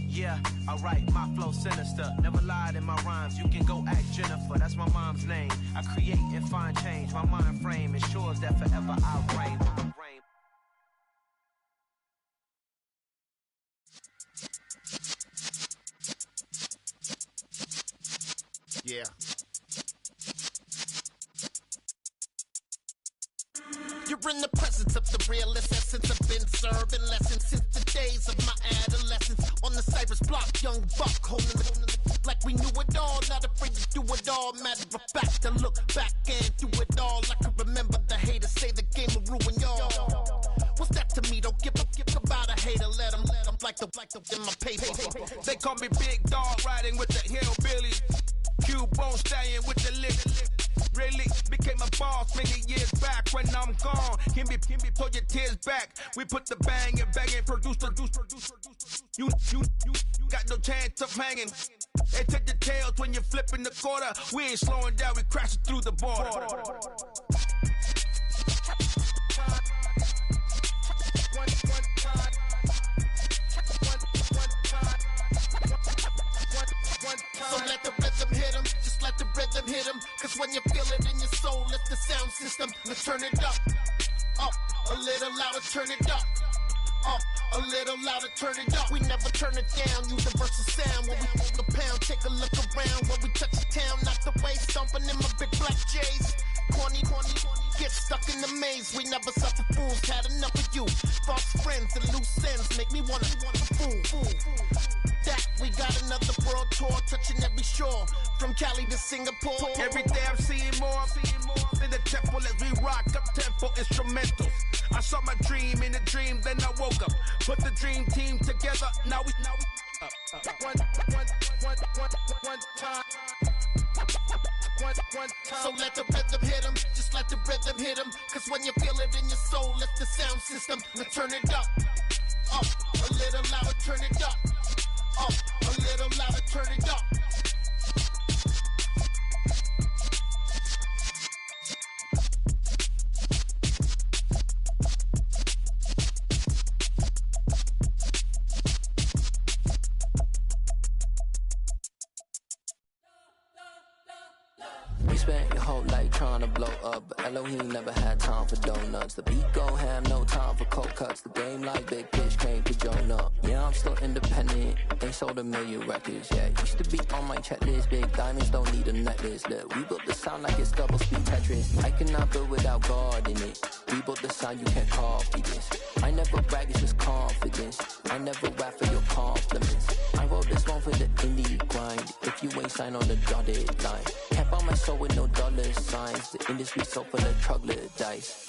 Yeah, alright, my flow sinister. Never lied in my rhymes, you can go ask Jennifer. That's my mom's name. I create and find change. My mind frame ensures that forever I reign. Yeah. You're in the presence of the realest essence. I've been serving lessons since the days of my adolescence. On the Cypress block, young buck holding the like we knew it all. Not afraid to do it all. Matter of fact, to look back and do it all. I can remember the haters say the game will ruin y'all. What's that to me? Don't give about a hater. Let them like the in my paper. They call me Big Dog, riding with the hillbillies. Cube bone stallion with the lick. really became a boss many years back. When I'm gone, can be pull your tears back. We put the bang and produce. You got no chance of hanging. They take the tails when you're flipping the quarter. We ain't slowing down, we crashing through the border. So let the rhythm hit him, just let the rhythm hit him. Cause when you feel it in your soul, lift the sound system. Now turn it up, a little louder, turn it up. A little louder, turn it up. We never turn it down, universal sound. When we move the pound, take a look around. When we touch the town, knock the way, stomping in my big black J's. Corny, get stuck in the maze. We never suffer fools, had enough of you. False friends and loose ends make me wanna fool. That we got another world tour, touching every shore, from Cali to Singapore. Every day I'm seeing more in the temple as we rock up tempo instrumentals. I saw my dream in a dream, then I woke up. Put the dream team together, now we one time. So let the rhythm hit him, just let the rhythm hit him. Cause when you feel it in your soul, lift the sound system. Now turn it up, a little louder, turn it up. A little louder, turn it up. You spent your whole life trying to blow up, but Elohim never had time for donuts. The beat go ham, no time for cold cuts. The game like Big Fish came to Jonah. Yeah, I'm still independent, ain't sold 1 million records. Yeah, used to be on my checklist. Big diamonds don't need a necklace. Look, we built the sound like it's double speed Tetris. I cannot build without God in it. We built the sound, you can't copy this. I never brag, it's just confidence. I never rap for your compliments. I wrote this one for the indie grind. If you ain't signed on the dotted line, can't buy my soul with no dollar signs. The industry so full of troglodytes.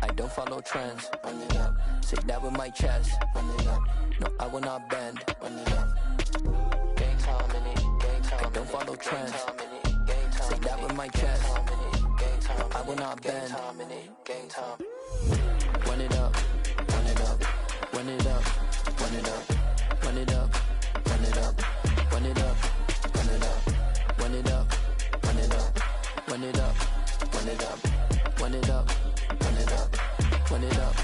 I don't follow trends. Run it up. Say that with my chest. Run it up. No, I will not bend. Run it up. Gang time in it. Gang time. I don't follow trends. Say that with my chest. No, I will not bend. Gang time. Run it up. Run it up. Run it up. Run it up. Run it up. Run it up. Run it up. Run it up. Run it up. Run it up. Run it up. Run it up. Run it up. Run it up. Run it up.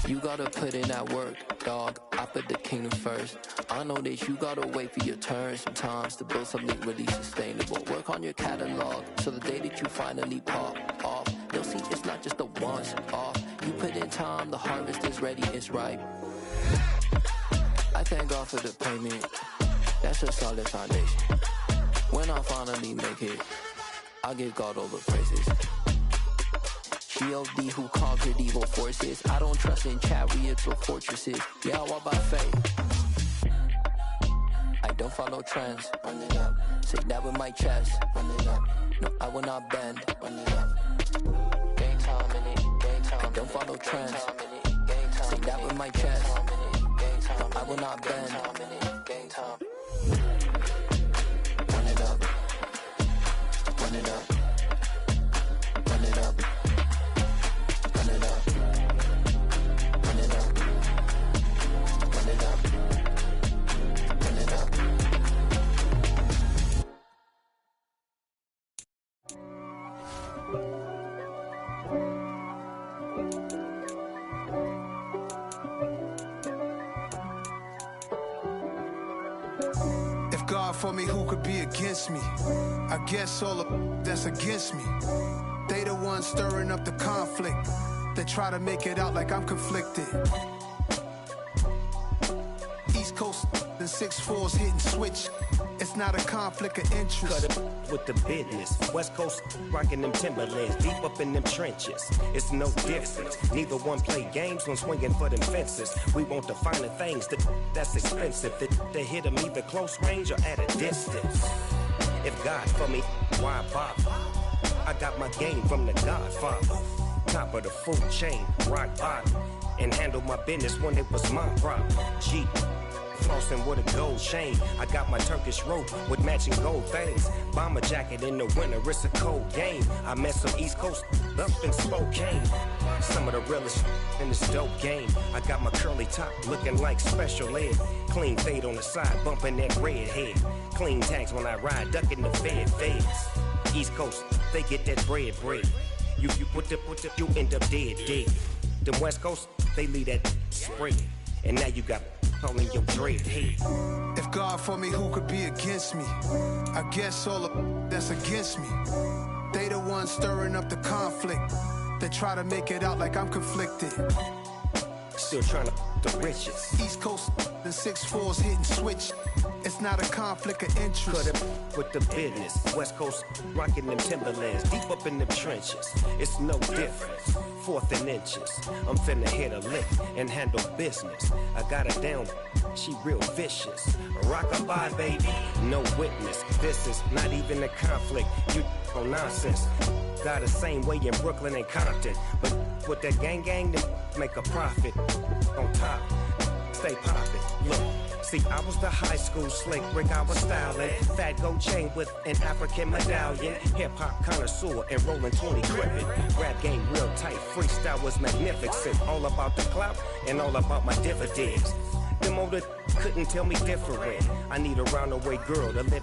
You gotta put in that work, dog. I put the kingdom first. I know that you gotta wait for your turn sometimes to build something really sustainable. Work on your catalog, so the day that you finally pop off, you'll see it's not just a once off. You put in time, the harvest is ready, it's ripe. I thank God for the payment. That's a solid foundation. When I finally make it, I give God all the praises. G.O.D. who conquered evil forces. I don't trust in chariots or fortresses. Yeah, I walk by faith. I don't follow trends. Run it up. Say that with my chest. Run it up. No, I will not bend. Run it up. Gang time in it. Gang time. I don't follow trends. Say that with my chest. No, I will not bend. Gang time. Run it up. Run it up. Run it up. Run it up. Run it up. Run it up. Run it up. If God for me, who could be against me? I guess all of that's against me. They the ones stirring up the conflict. They try to make it out like I'm conflicted. East Coast and 6'4's hitting switch. It's not a conflict of interest. Cut it with the business. West Coast rocking them Timberlands, deep up in them trenches. It's no difference. Neither one play games when swinging for them fences. We want the finer things that's expensive. They hit them either close range or at a distance. If God for me, why bother? I got my game from the Godfather. Top of the food chain, rock bottom. And handle my business when it was my problem. G. flossing with a gold chain. I got my Turkish rope with matching gold things. Bomber jacket in the winter, it's a cold game. I met some East Coast up in Spokane. Some of the realest in this dope game. I got my curly top looking like special ed. Clean fade on the side, bumping that red head. Clean tags when I ride, ducking the feds. East Coast, they get that bread. You you end up dead. Them West Coast, they leave that spread. And now you got all in your dread head. If God for me, who could be against me? I guess all of that's against me. They the ones stirring up the conflict. They try to make it out like I'm conflicted. Still trying to the riches. East Coast, the 6'4s hitting switch. It's not a conflict of interest. Cut it with the business. West Coast rocking them Timberlands. Deep up in them trenches. It's no difference. 4th and inches. I'm finna hit a lick and handle business. I got her down. She real vicious. Rock-a-bye, baby. No witness. This is not even a conflict. You on nonsense. Got the same way in Brooklyn and Compton. But with that gang, then make a profit. On top, stay poppin'. Look, see, I was the high school slick Rick, I was styling. Fat gold chain with an African medallion. Hip-hop connoisseur and rolling 20 gripping. Rap game real tight, freestyle was magnificent. All about the clout and all about my dividends. Them older couldn't tell me different. I need a round-the-way girl to live it.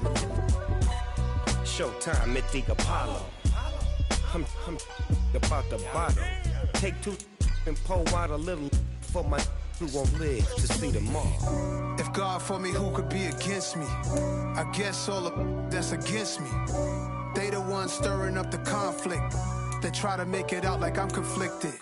Showtime at the Apollo. I'm about the bottle. Take 2 and pour out a little for my who won't live to see tomorrow. If God for me, who could be against me? I guess all of that's against me. They the ones stirring up the conflict. They try to make it out like I'm conflicted.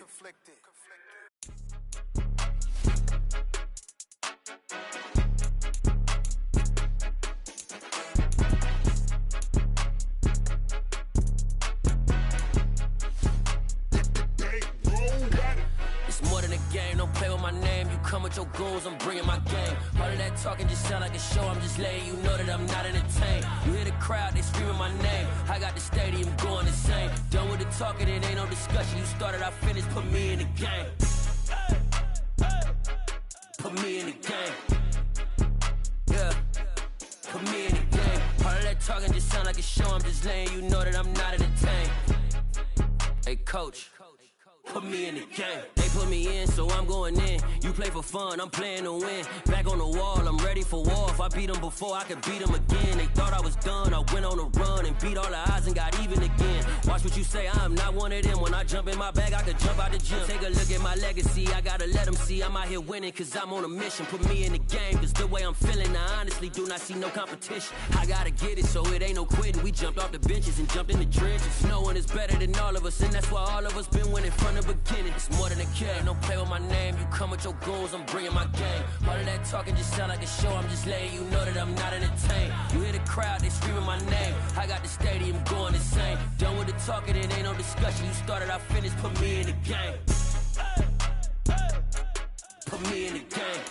Your goals, I'm bringing my game. All of that talking just sound like a show. I'm just letting you know that I'm not entertained. You hear the crowd, they screaming my name. I got the stadium going insane. Done with the talking, it ain't no discussion. You started, I finished, put me in the game. Put me in the game. Yeah, put me in the game. All of that talking just sound like a show. I'm just letting you know that I'm not entertained. Hey, coach. Put me in the game. They put me in, so I'm going in. You play for fun, I'm playing to win. Back on the wall, I'm ready for war. If I beat them before, I could beat them again. They thought I was done, I went on a run and beat all the odds and got even again. Watch what you say, I'm not one of them. When I jump in my bag, I could jump out the gym. Take a look at my legacy, I gotta let them see I'm out here winning, cause I'm on a mission. Put me in the game, cause the way I'm feeling, I honestly do not see no competition. I gotta get it, so it ain't no quitting. We jumped off the benches and jumped in the trenches. No one is better than all of us, and that's why all of us been winning from the beginning. It's more than a game, don't play with my name. You come with your goons, I'm bringing my game. All of that talking just sound like a show. I'm just letting you know that I'm not entertained. You hear the crowd, they screaming my name. I got the stadium going insane. Done with the talking, it ain't no discussion. You started, I finished, put me in the game. Put me in the game.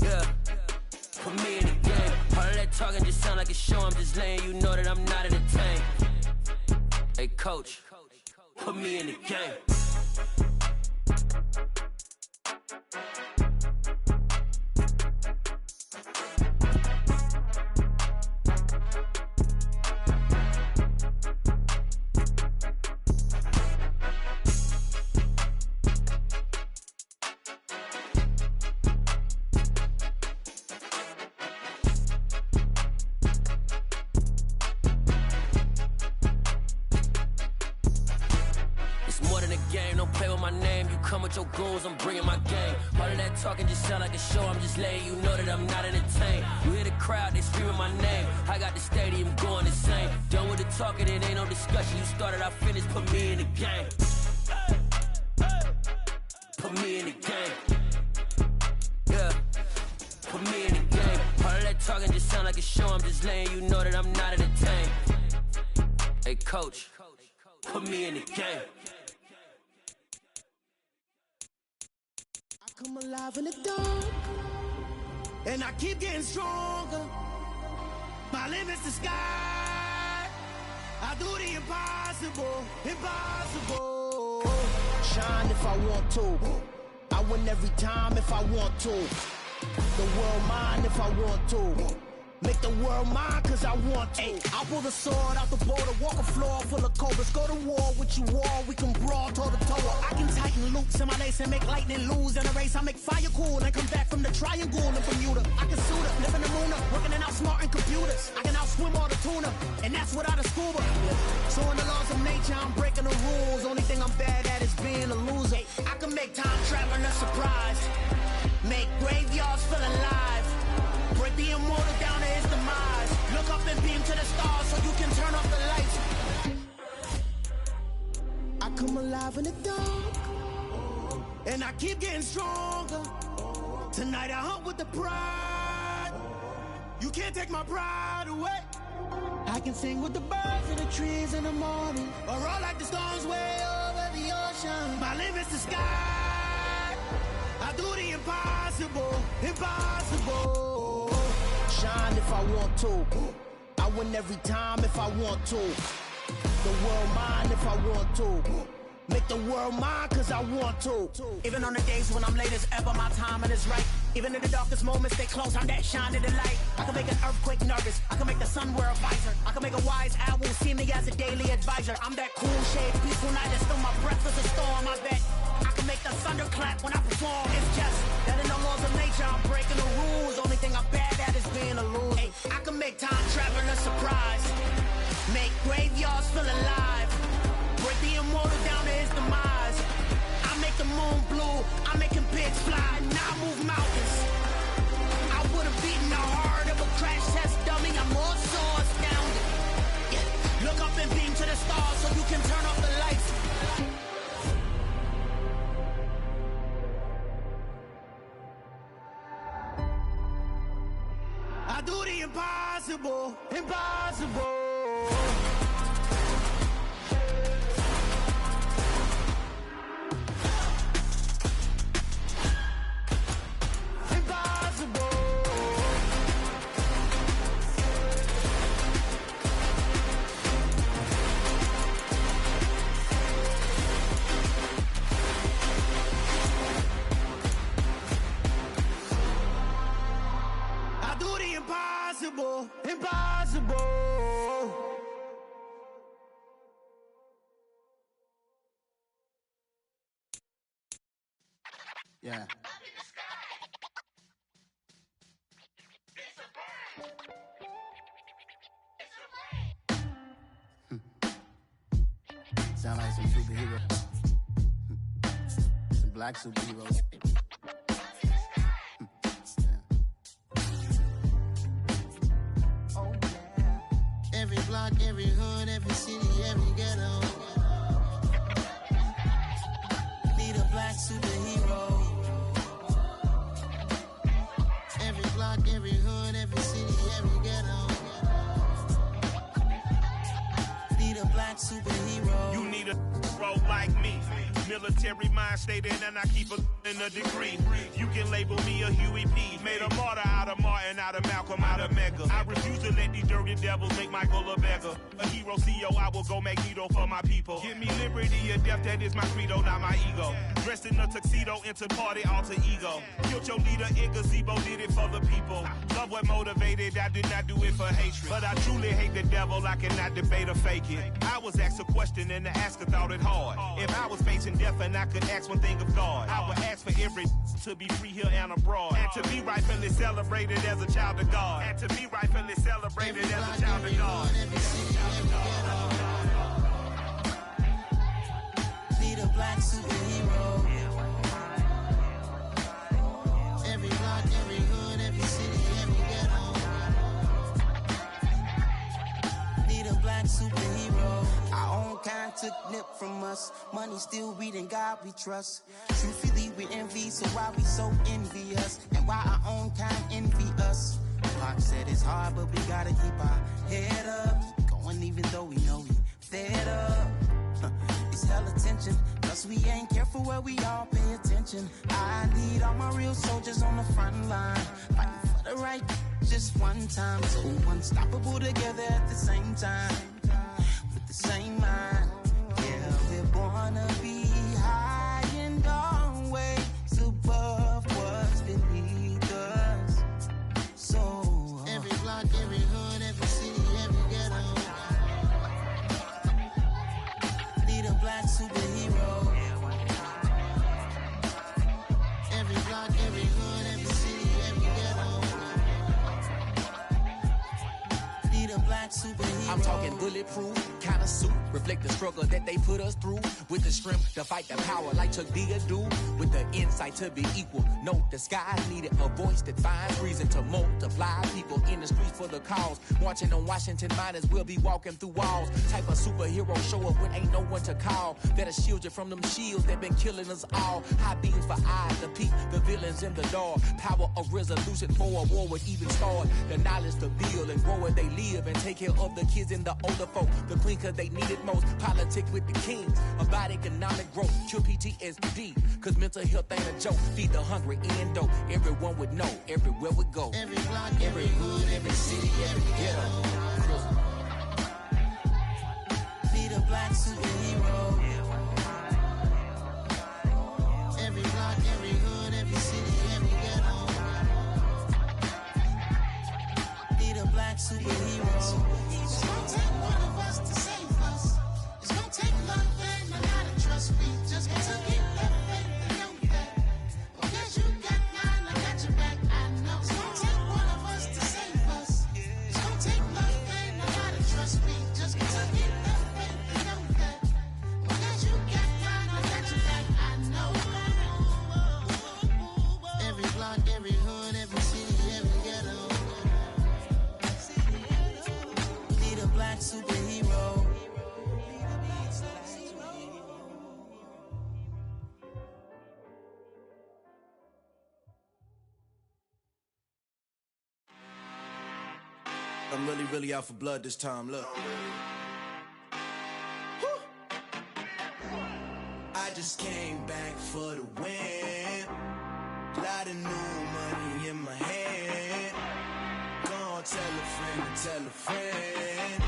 Yeah, put me in the game. All of that talking just sound like a show. I'm just letting you know that I'm not entertained. Hey, coach. Put me in the game. Your goals, I'm bringing my game. All of that talking just sound like a show. I'm just letting you know that I'm not entertained. You hear the crowd, they screaming my name. I got the stadium going insane. Done with the talking, it ain't no discussion. You started, I finished, put me in the game. Put me in the game. Yeah, put me in the game. All of that talking just sound like a show. I'm just letting you know that I'm not entertained. Hey, coach, put me in the game. Come alive in the dark, and I keep getting stronger. My limit's the sky. I do the impossible, impossible. Shine if I want to. I win every time if I want to. The world mine if I want to. Make the world mine cause I want to. I'll pull the sword out the border, walk a floor full of cobras. Go to war with you all, we can brawl toe to toe. I can tighten loops in my lace and make lightning lose in a race. I make fire cool and come back from the triangle in Bermuda. I can suit up, live in the moon up, working and outsmarting computers. I can outswim all the tuna, and that's without a scuba. So in the laws of nature, I'm breaking the rules. Only thing I'm bad at is being a loser. I can make time traveling a surprise, make graveyards feel alive, break the immortal down to his demise. Look up and beam to the stars so you can turn off the lights. I come alive in the dark, and I keep getting stronger. Tonight I hunt with the pride. You can't take my pride away. I can sing with the birds and the trees in the morning, or roll like the storms way over the ocean. My limit's the sky. I do the impossible, impossible. Shine if I want to. I win every time if I want to. The world mine if I want to. Make the world mine cause I want to. Even on the days when I'm late as ever, my timing is right. Even in the darkest moments, stay close, I'm that shine in the light. I can make an earthquake nervous, I can make the sun wear a visor. I can make a wise owl see me as a daily advisor. I'm that cool shade, peaceful night, and still my breath is a storm, I bet. I can make the thunder clap when I perform. It's just that in the laws of nature, I'm breaking the rules. Only thing I'm bad at is being a loser. I can make time travel a surprise, make graveyards feel alive, break the immortal down to his demise. I make the moon blue, I make him pigs fly, now I move mountains. I would've beaten the heart of a crash test dummy. I'm more so astounded. Yeah. Look up and beam to the stars so you can turn off the lights. I do the impossible, impossible. Impossible, impossible. Yeah. Sound like some superheroes. Some black superheroes. Every block, every hood, every city, every ghetto need a black superhero. Every block, every hood, every city, every ghetto need a black superhero. You need a bro like me. Military mind stated, and I keep in a degree. You can label me a Huey P. Made a martyr out of Martin, out of Malcolm, out of Mega. I refuse to let these dirty devils make Michael a beggar. A hero CEO, I will go Magneto for my people. Give me liberty or death, that is my credo, not my ego. Dressed in a tuxedo, into party, alter ego. Killed your leader in gazebo, did it for the people. Love what motivated, I did not do it for hatred. But I truly hate the devil, I cannot debate or fake it. I was asked a question and the asker thought it hard. If I was facing death and I could ask one thing of God, I would ask for every to be free here and abroad, and to be rightfully celebrated as a child of God, and to be rightfully celebrated as a child of God. Need a black superhero. Every block, every hood, every city, every ghetto need a black superhero. Our own kind took nip from us. Money still reading God we trust. Truthfully we envy, so why we so envious? And why our own kind envy us? Pac said it's hard, but we gotta keep our head up. Going even though we know we fed up. It's hella tension, plus we ain't careful where we all pay attention. I need all my real soldiers on the front line, fighting for the right just one time. So unstoppable together at the same time, with the same mind. Yeah, we're born to be high and always above what's beneath us. Be the black superhero. I'm talking bulletproof, kind of suit, reflect the struggle that they put us through. With the strength to fight the power like Chuck D do. With the insight to be equal. Note the sky needed a voice that finds reason to multiply. People in the streets for the cause. Marching on Washington, might as well be walking through walls. Type of superhero show up when ain't no one to call. That'll shield you from them shields that been killing us all. High beams for eyes to peek the villains in the dark. Power of resolution for a war would even start. The knowledge to build and grow where they live and take care of the kids and the older folk. The queen cause they need it most. Politics with the kings. About economic growth. Cure PTSD. Cause mental health ain't a joke. Feed the hungry and dope. Everyone would know. Everywhere we go. Every block, every hood, every city, every ghetto. Be the black superhero. Every block, every hood, every city, every ghetto. Be the black superhero. It's gonna take one of us to save us. It's gonna take love and a lot of trust. We just got to get that faith and know that. Because you got mine, I got your back, I know. It's gonna take one of us to save us. It's gonna take love and a lot of trust. We just got to get that faith and know that. Because you got mine, I got your back, I know. Every block, every hood, every city, every ghetto. Be the black superhero. I'm really out for blood this time, look. I just came back for the win. Lot of new money in my hand. Gonna tell a friend to tell a friend.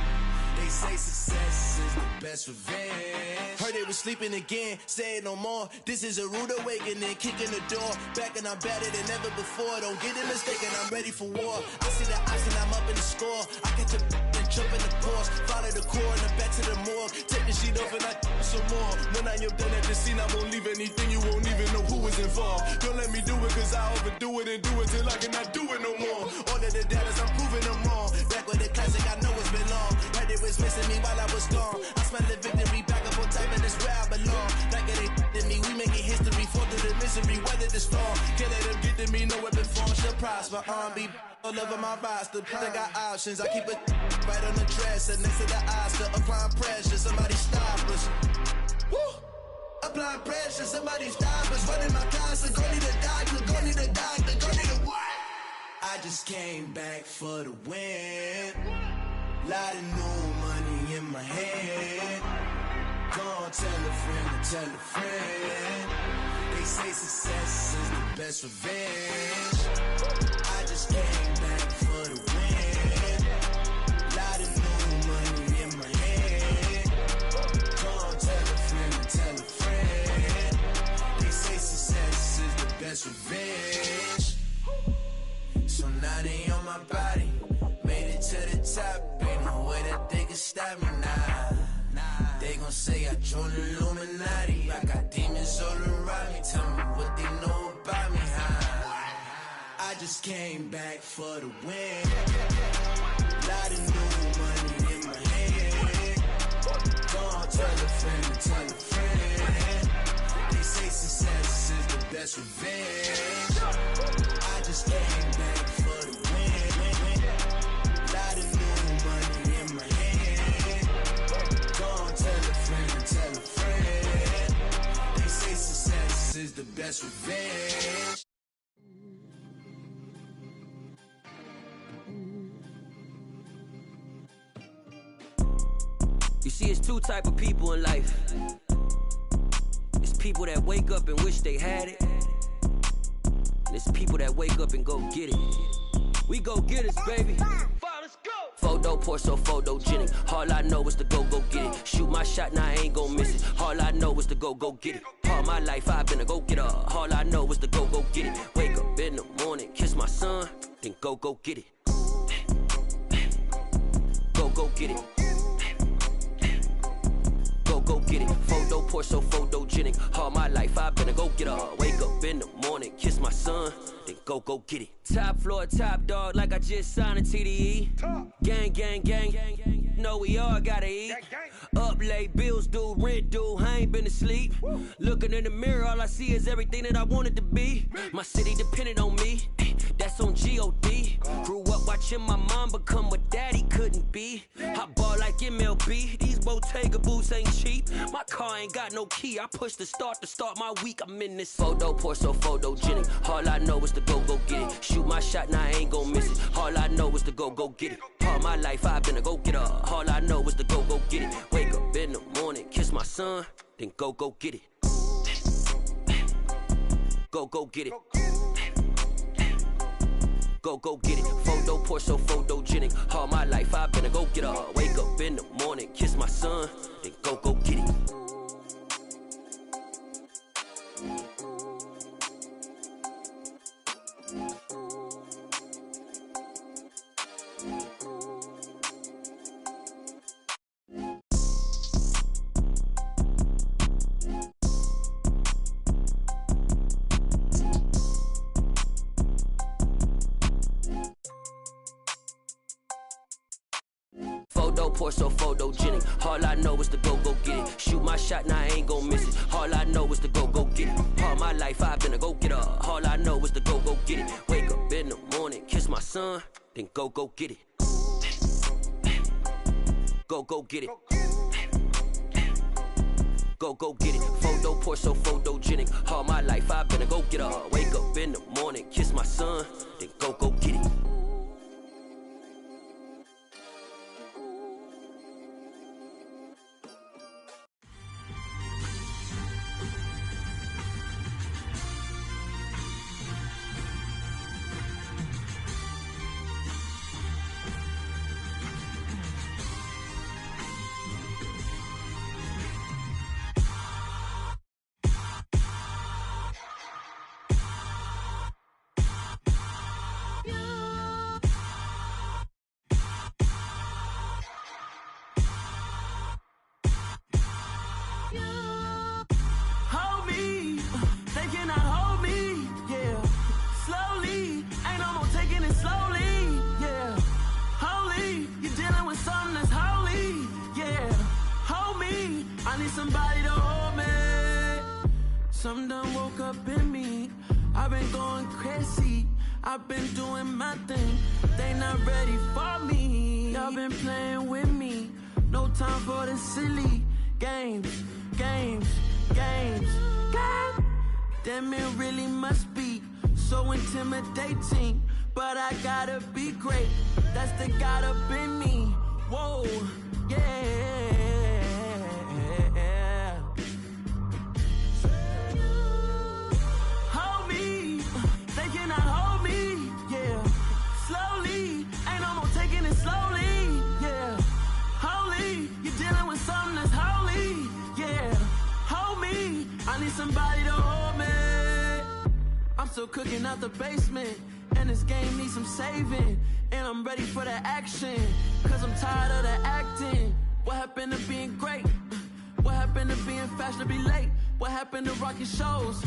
They say success is the best revenge. Heard they was sleeping again, say it no more. This is a rude awakening, kicking the door. Back and I'm better than ever before. Don't get it mistaken, I'm ready for war. I see the option, I'm up in the score. I catch a and jump in the course. Follow the core and the back to the morgue. Take the sheet off and I some more. When I am done at the scene, I won't leave anything. You won't even know who was involved. Don't let me do it, cause I overdo it and do it till I cannot do it no more. All of the doubters, I'm proving them wrong. Back with the classic, I know it's been long. Heard it was missing me while I was gone. I smell the victory, back up on time, and it's where I belong. Like it ain't to me, we making history, fall through the misery, weather the storm. Can't let them get to me, no weapon form shall prosper. Be all over my roster, I got options. I keep it right on the dresser, next to the Oscar. Applying pressure, somebody stop us. Woo! Applying pressure, somebody stop us. Running my closet, go need a doctor, go need a doctor, go need a what? I just came back for the win. Lot of new money in my hand. Gonna tell a friend to tell a friend. They say success is the best revenge. I just came back for the win. Lot of new money in my hand. Gonna tell a friend to tell a friend. They say success is the best revenge. So now they on my body. Made it to the top. Ain't no way that they can stop me now. They gon' say I joined the Illuminati. I got demons all around me. Tell me what they know about me, huh? I just came back for the win. Lot of new money in my hand. Gonna tell a friend to tell a friend. They say success is the best revenge. I just came back for the win. Lot of new money in my hand. Gonna tell a friend to tell a friend. They say success is the best revenge. You see, it's two type of people in life. It's people that wake up and wish they had it. And it's people that wake up and go get it. We go get it, baby. Photo poor, so photogenic. All I know is to go get it. Shoot my shot, now I ain't gon' miss it. All I know is to go get it. All my life I've been a go-getter. All I know is to go get it. Wake up in the morning, kiss my son, then go get it. Go get it. Go get it. Photo poor, so photogenic. All my life I've been a go-getter. Wake up in the morning, kiss my son, then go get it. Top floor, top dog, like I just signed a TDE. Gang, gang, gang, know we all gotta eat. Up late, bills due, rent due, I ain't been asleep. Looking in the mirror, all I see is everything that I wanted to be. My city depended on me, that's on G.O.D. Grew up watching my mom become what daddy couldn't be. I ball like MLB, these Bottega boots ain't cheap. My car ain't got no key, I push the start to start my week. I'm in this photo, pour so photogenic. All I know is to go get it. Shoot my shot, now I ain't gon' miss it. All I know is to go get it. All my life I've been a go-getter. All I know is to go get it. Wake up in the morning, kiss my son, then go get it. Go get it. Go get it. Photo, pour so photogenic. All my life I've been a go-getter. Wake up in the morning, kiss my son, then go get it. Pour so photogenic. All I know is to go get it. Shoot my shot, now I ain't gon' miss it. All I know is to go get it. All my life I've been a go-getter. All I know is to go get it. Wake up in the morning, kiss my son, then go get it. Go get it. Go get it. Photo, pour so photogenic. All my life I've been a go-getter. Wake up in the morning, kiss my son, then go get it. Something done woke up in me. I've been going crazy. I've been doing my thing. They not ready for me. Y'all been playing with me. No time for the silly games. Damn, it really must be so intimidating. But I gotta be great. That's the God up in me. Whoa, yeah. Somebody to hold me. I'm still cooking out the basement, and this game needs some saving. And I'm ready for the action, cause I'm tired of the acting. What happened to being great? What happened to being fashionably late? What happened to rocking shows?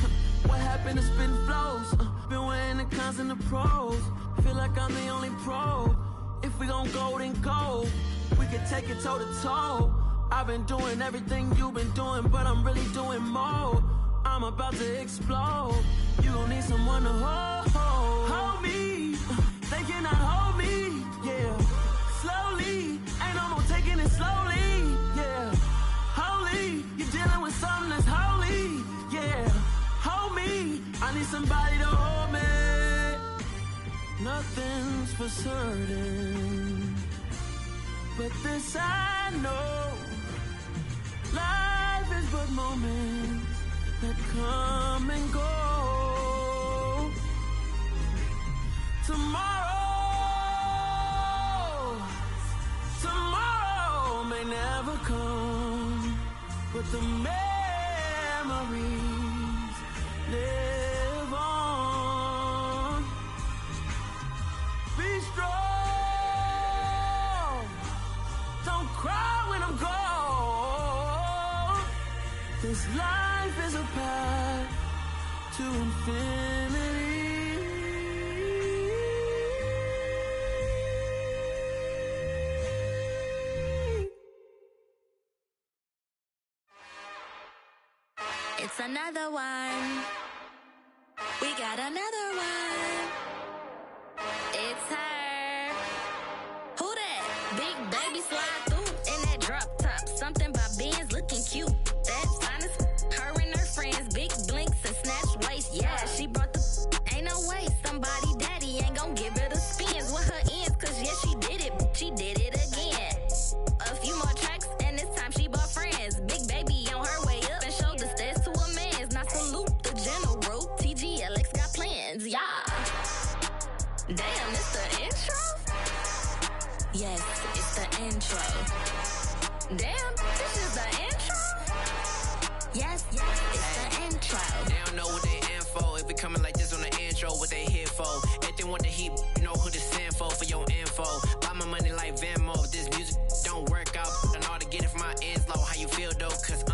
What happened to spitting flows? Been weighing the cons and the pros. Feel like I'm the only pro. If we gon' go, then go. We can take it toe to toe. I've been doing everything you've been doing, but I'm really doing more. I'm about to explode. You gon' need someone to hold me. They cannot hold me, yeah. Slowly, ain't no more taking it slowly, yeah. Holy, you're dealing with something that's holy, yeah. Hold me, I need somebody to hold me. Nothing's for certain, but this I know. Life is but moments that come and go. Tomorrow may never come, but the memories live on. Be strong, don't cry when I'm gone. This life is a path to infinity. It's another one. We got another one. It's her. Who that? Big baby slide through in that drop top. Something by Benz looking cute. That's honest. Her and her friends, big blinks and snatch waist. Yeah, she brought the. Ain't no way somebody daddy ain't gon' give her the spins with her ends. Cause yeah, she did it. She did it again. A few more tracks and this time she bought friends. Big baby on her way up and showed the stairs to a man's. Now salute the general. TGLX got plans, yeah. Damn, it's the intro? Yes, it's the intro. Damn, this is the intro? Yes, it's the intro. They don't know what they in for. If we coming like this on the intro, what they here for? If they want the heat, you know who to send for your info. Buy my money like Venmo. If this music don't work out, I know how to get it from my ends low. How you feel though? Cause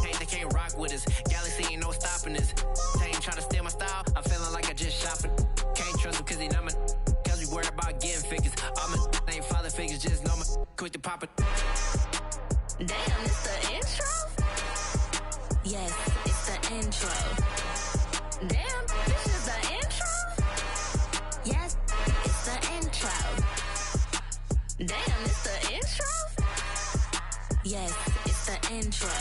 hey, they can't rock with us. Galaxy ain't no stopping us. They ain't try to steal my style. I'm feeling like I just shopping. Can't trust them cause they not my. Cause we worried about getting figures. All my ain't father figures, just know my quick to pop it. Damn, it's the intro? Yes, it's the intro. Damn, this is the intro? Yes, it's the intro. Damn, it's the intro? Yes, it's the intro.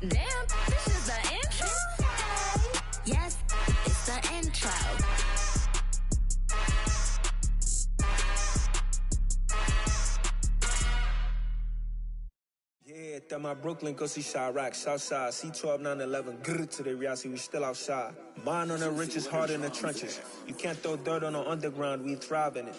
Damn, this is the intro? Yes, it's the intro. Yeah, that my Brooklyn, go see Chirac, Southside, C12, 911, grrr to the reality, we still outside. Mine on the richest, heart in the trenches. You can't throw dirt on the underground, we thrive in it.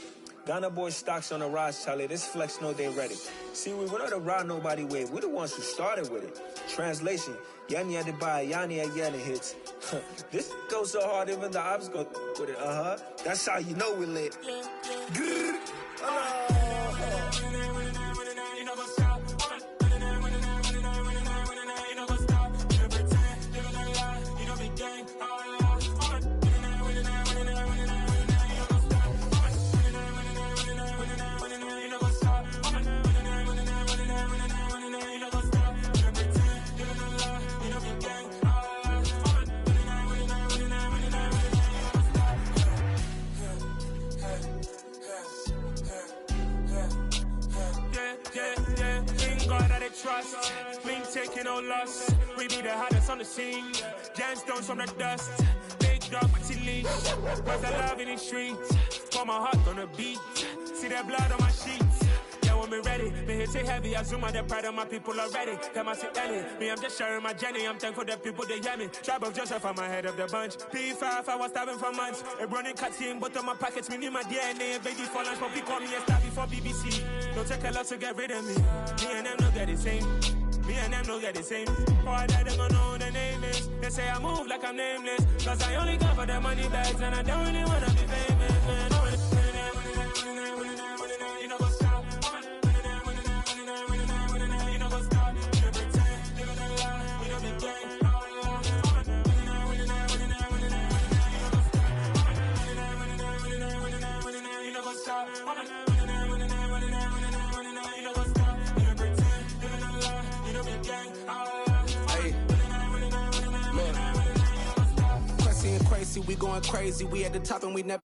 Ghana boys stocks on the rise, Charlie, this flex know they ready. See, we were not to ride nobody with, we're the ones who started with it. Translation, Yani had to buy, Yani again it hits. This goes so hard, even the ops go with it, That's how you know we lit. Grrr. Trust, we ain't taking no loss. We be the hottest on the scene. Gemstones from the dust. Big dog, pretty leash. Where's the love in the streets? Pour my heart on the beat. See that blood on my sheets. Yeah, when me ready, me hit it heavy. I zoom out the pride of my people already. Them I see Ellie. Me, I'm just sharing my journey. I'm thankful that people they hear me. Tribe of Joseph, I'm ahead of the bunch. P5, I was starving for months. A running cuts in, but on my pockets, me need my DNA. Baby for lunch, but call me a star before BBC. Don't take a lot to get rid of me. Me and them no get the same. Me and them no get the same. Boy, that they gonna know the name is. They say I move like I'm nameless. Cause I only come for the money bags and I don't really wanna be famous, man. You know what's up? You know what's up? You pretend, you gonna lie, you know the game. You know what's up? Hey, look, Cressy and Crazy, we going crazy. We at the top and we never.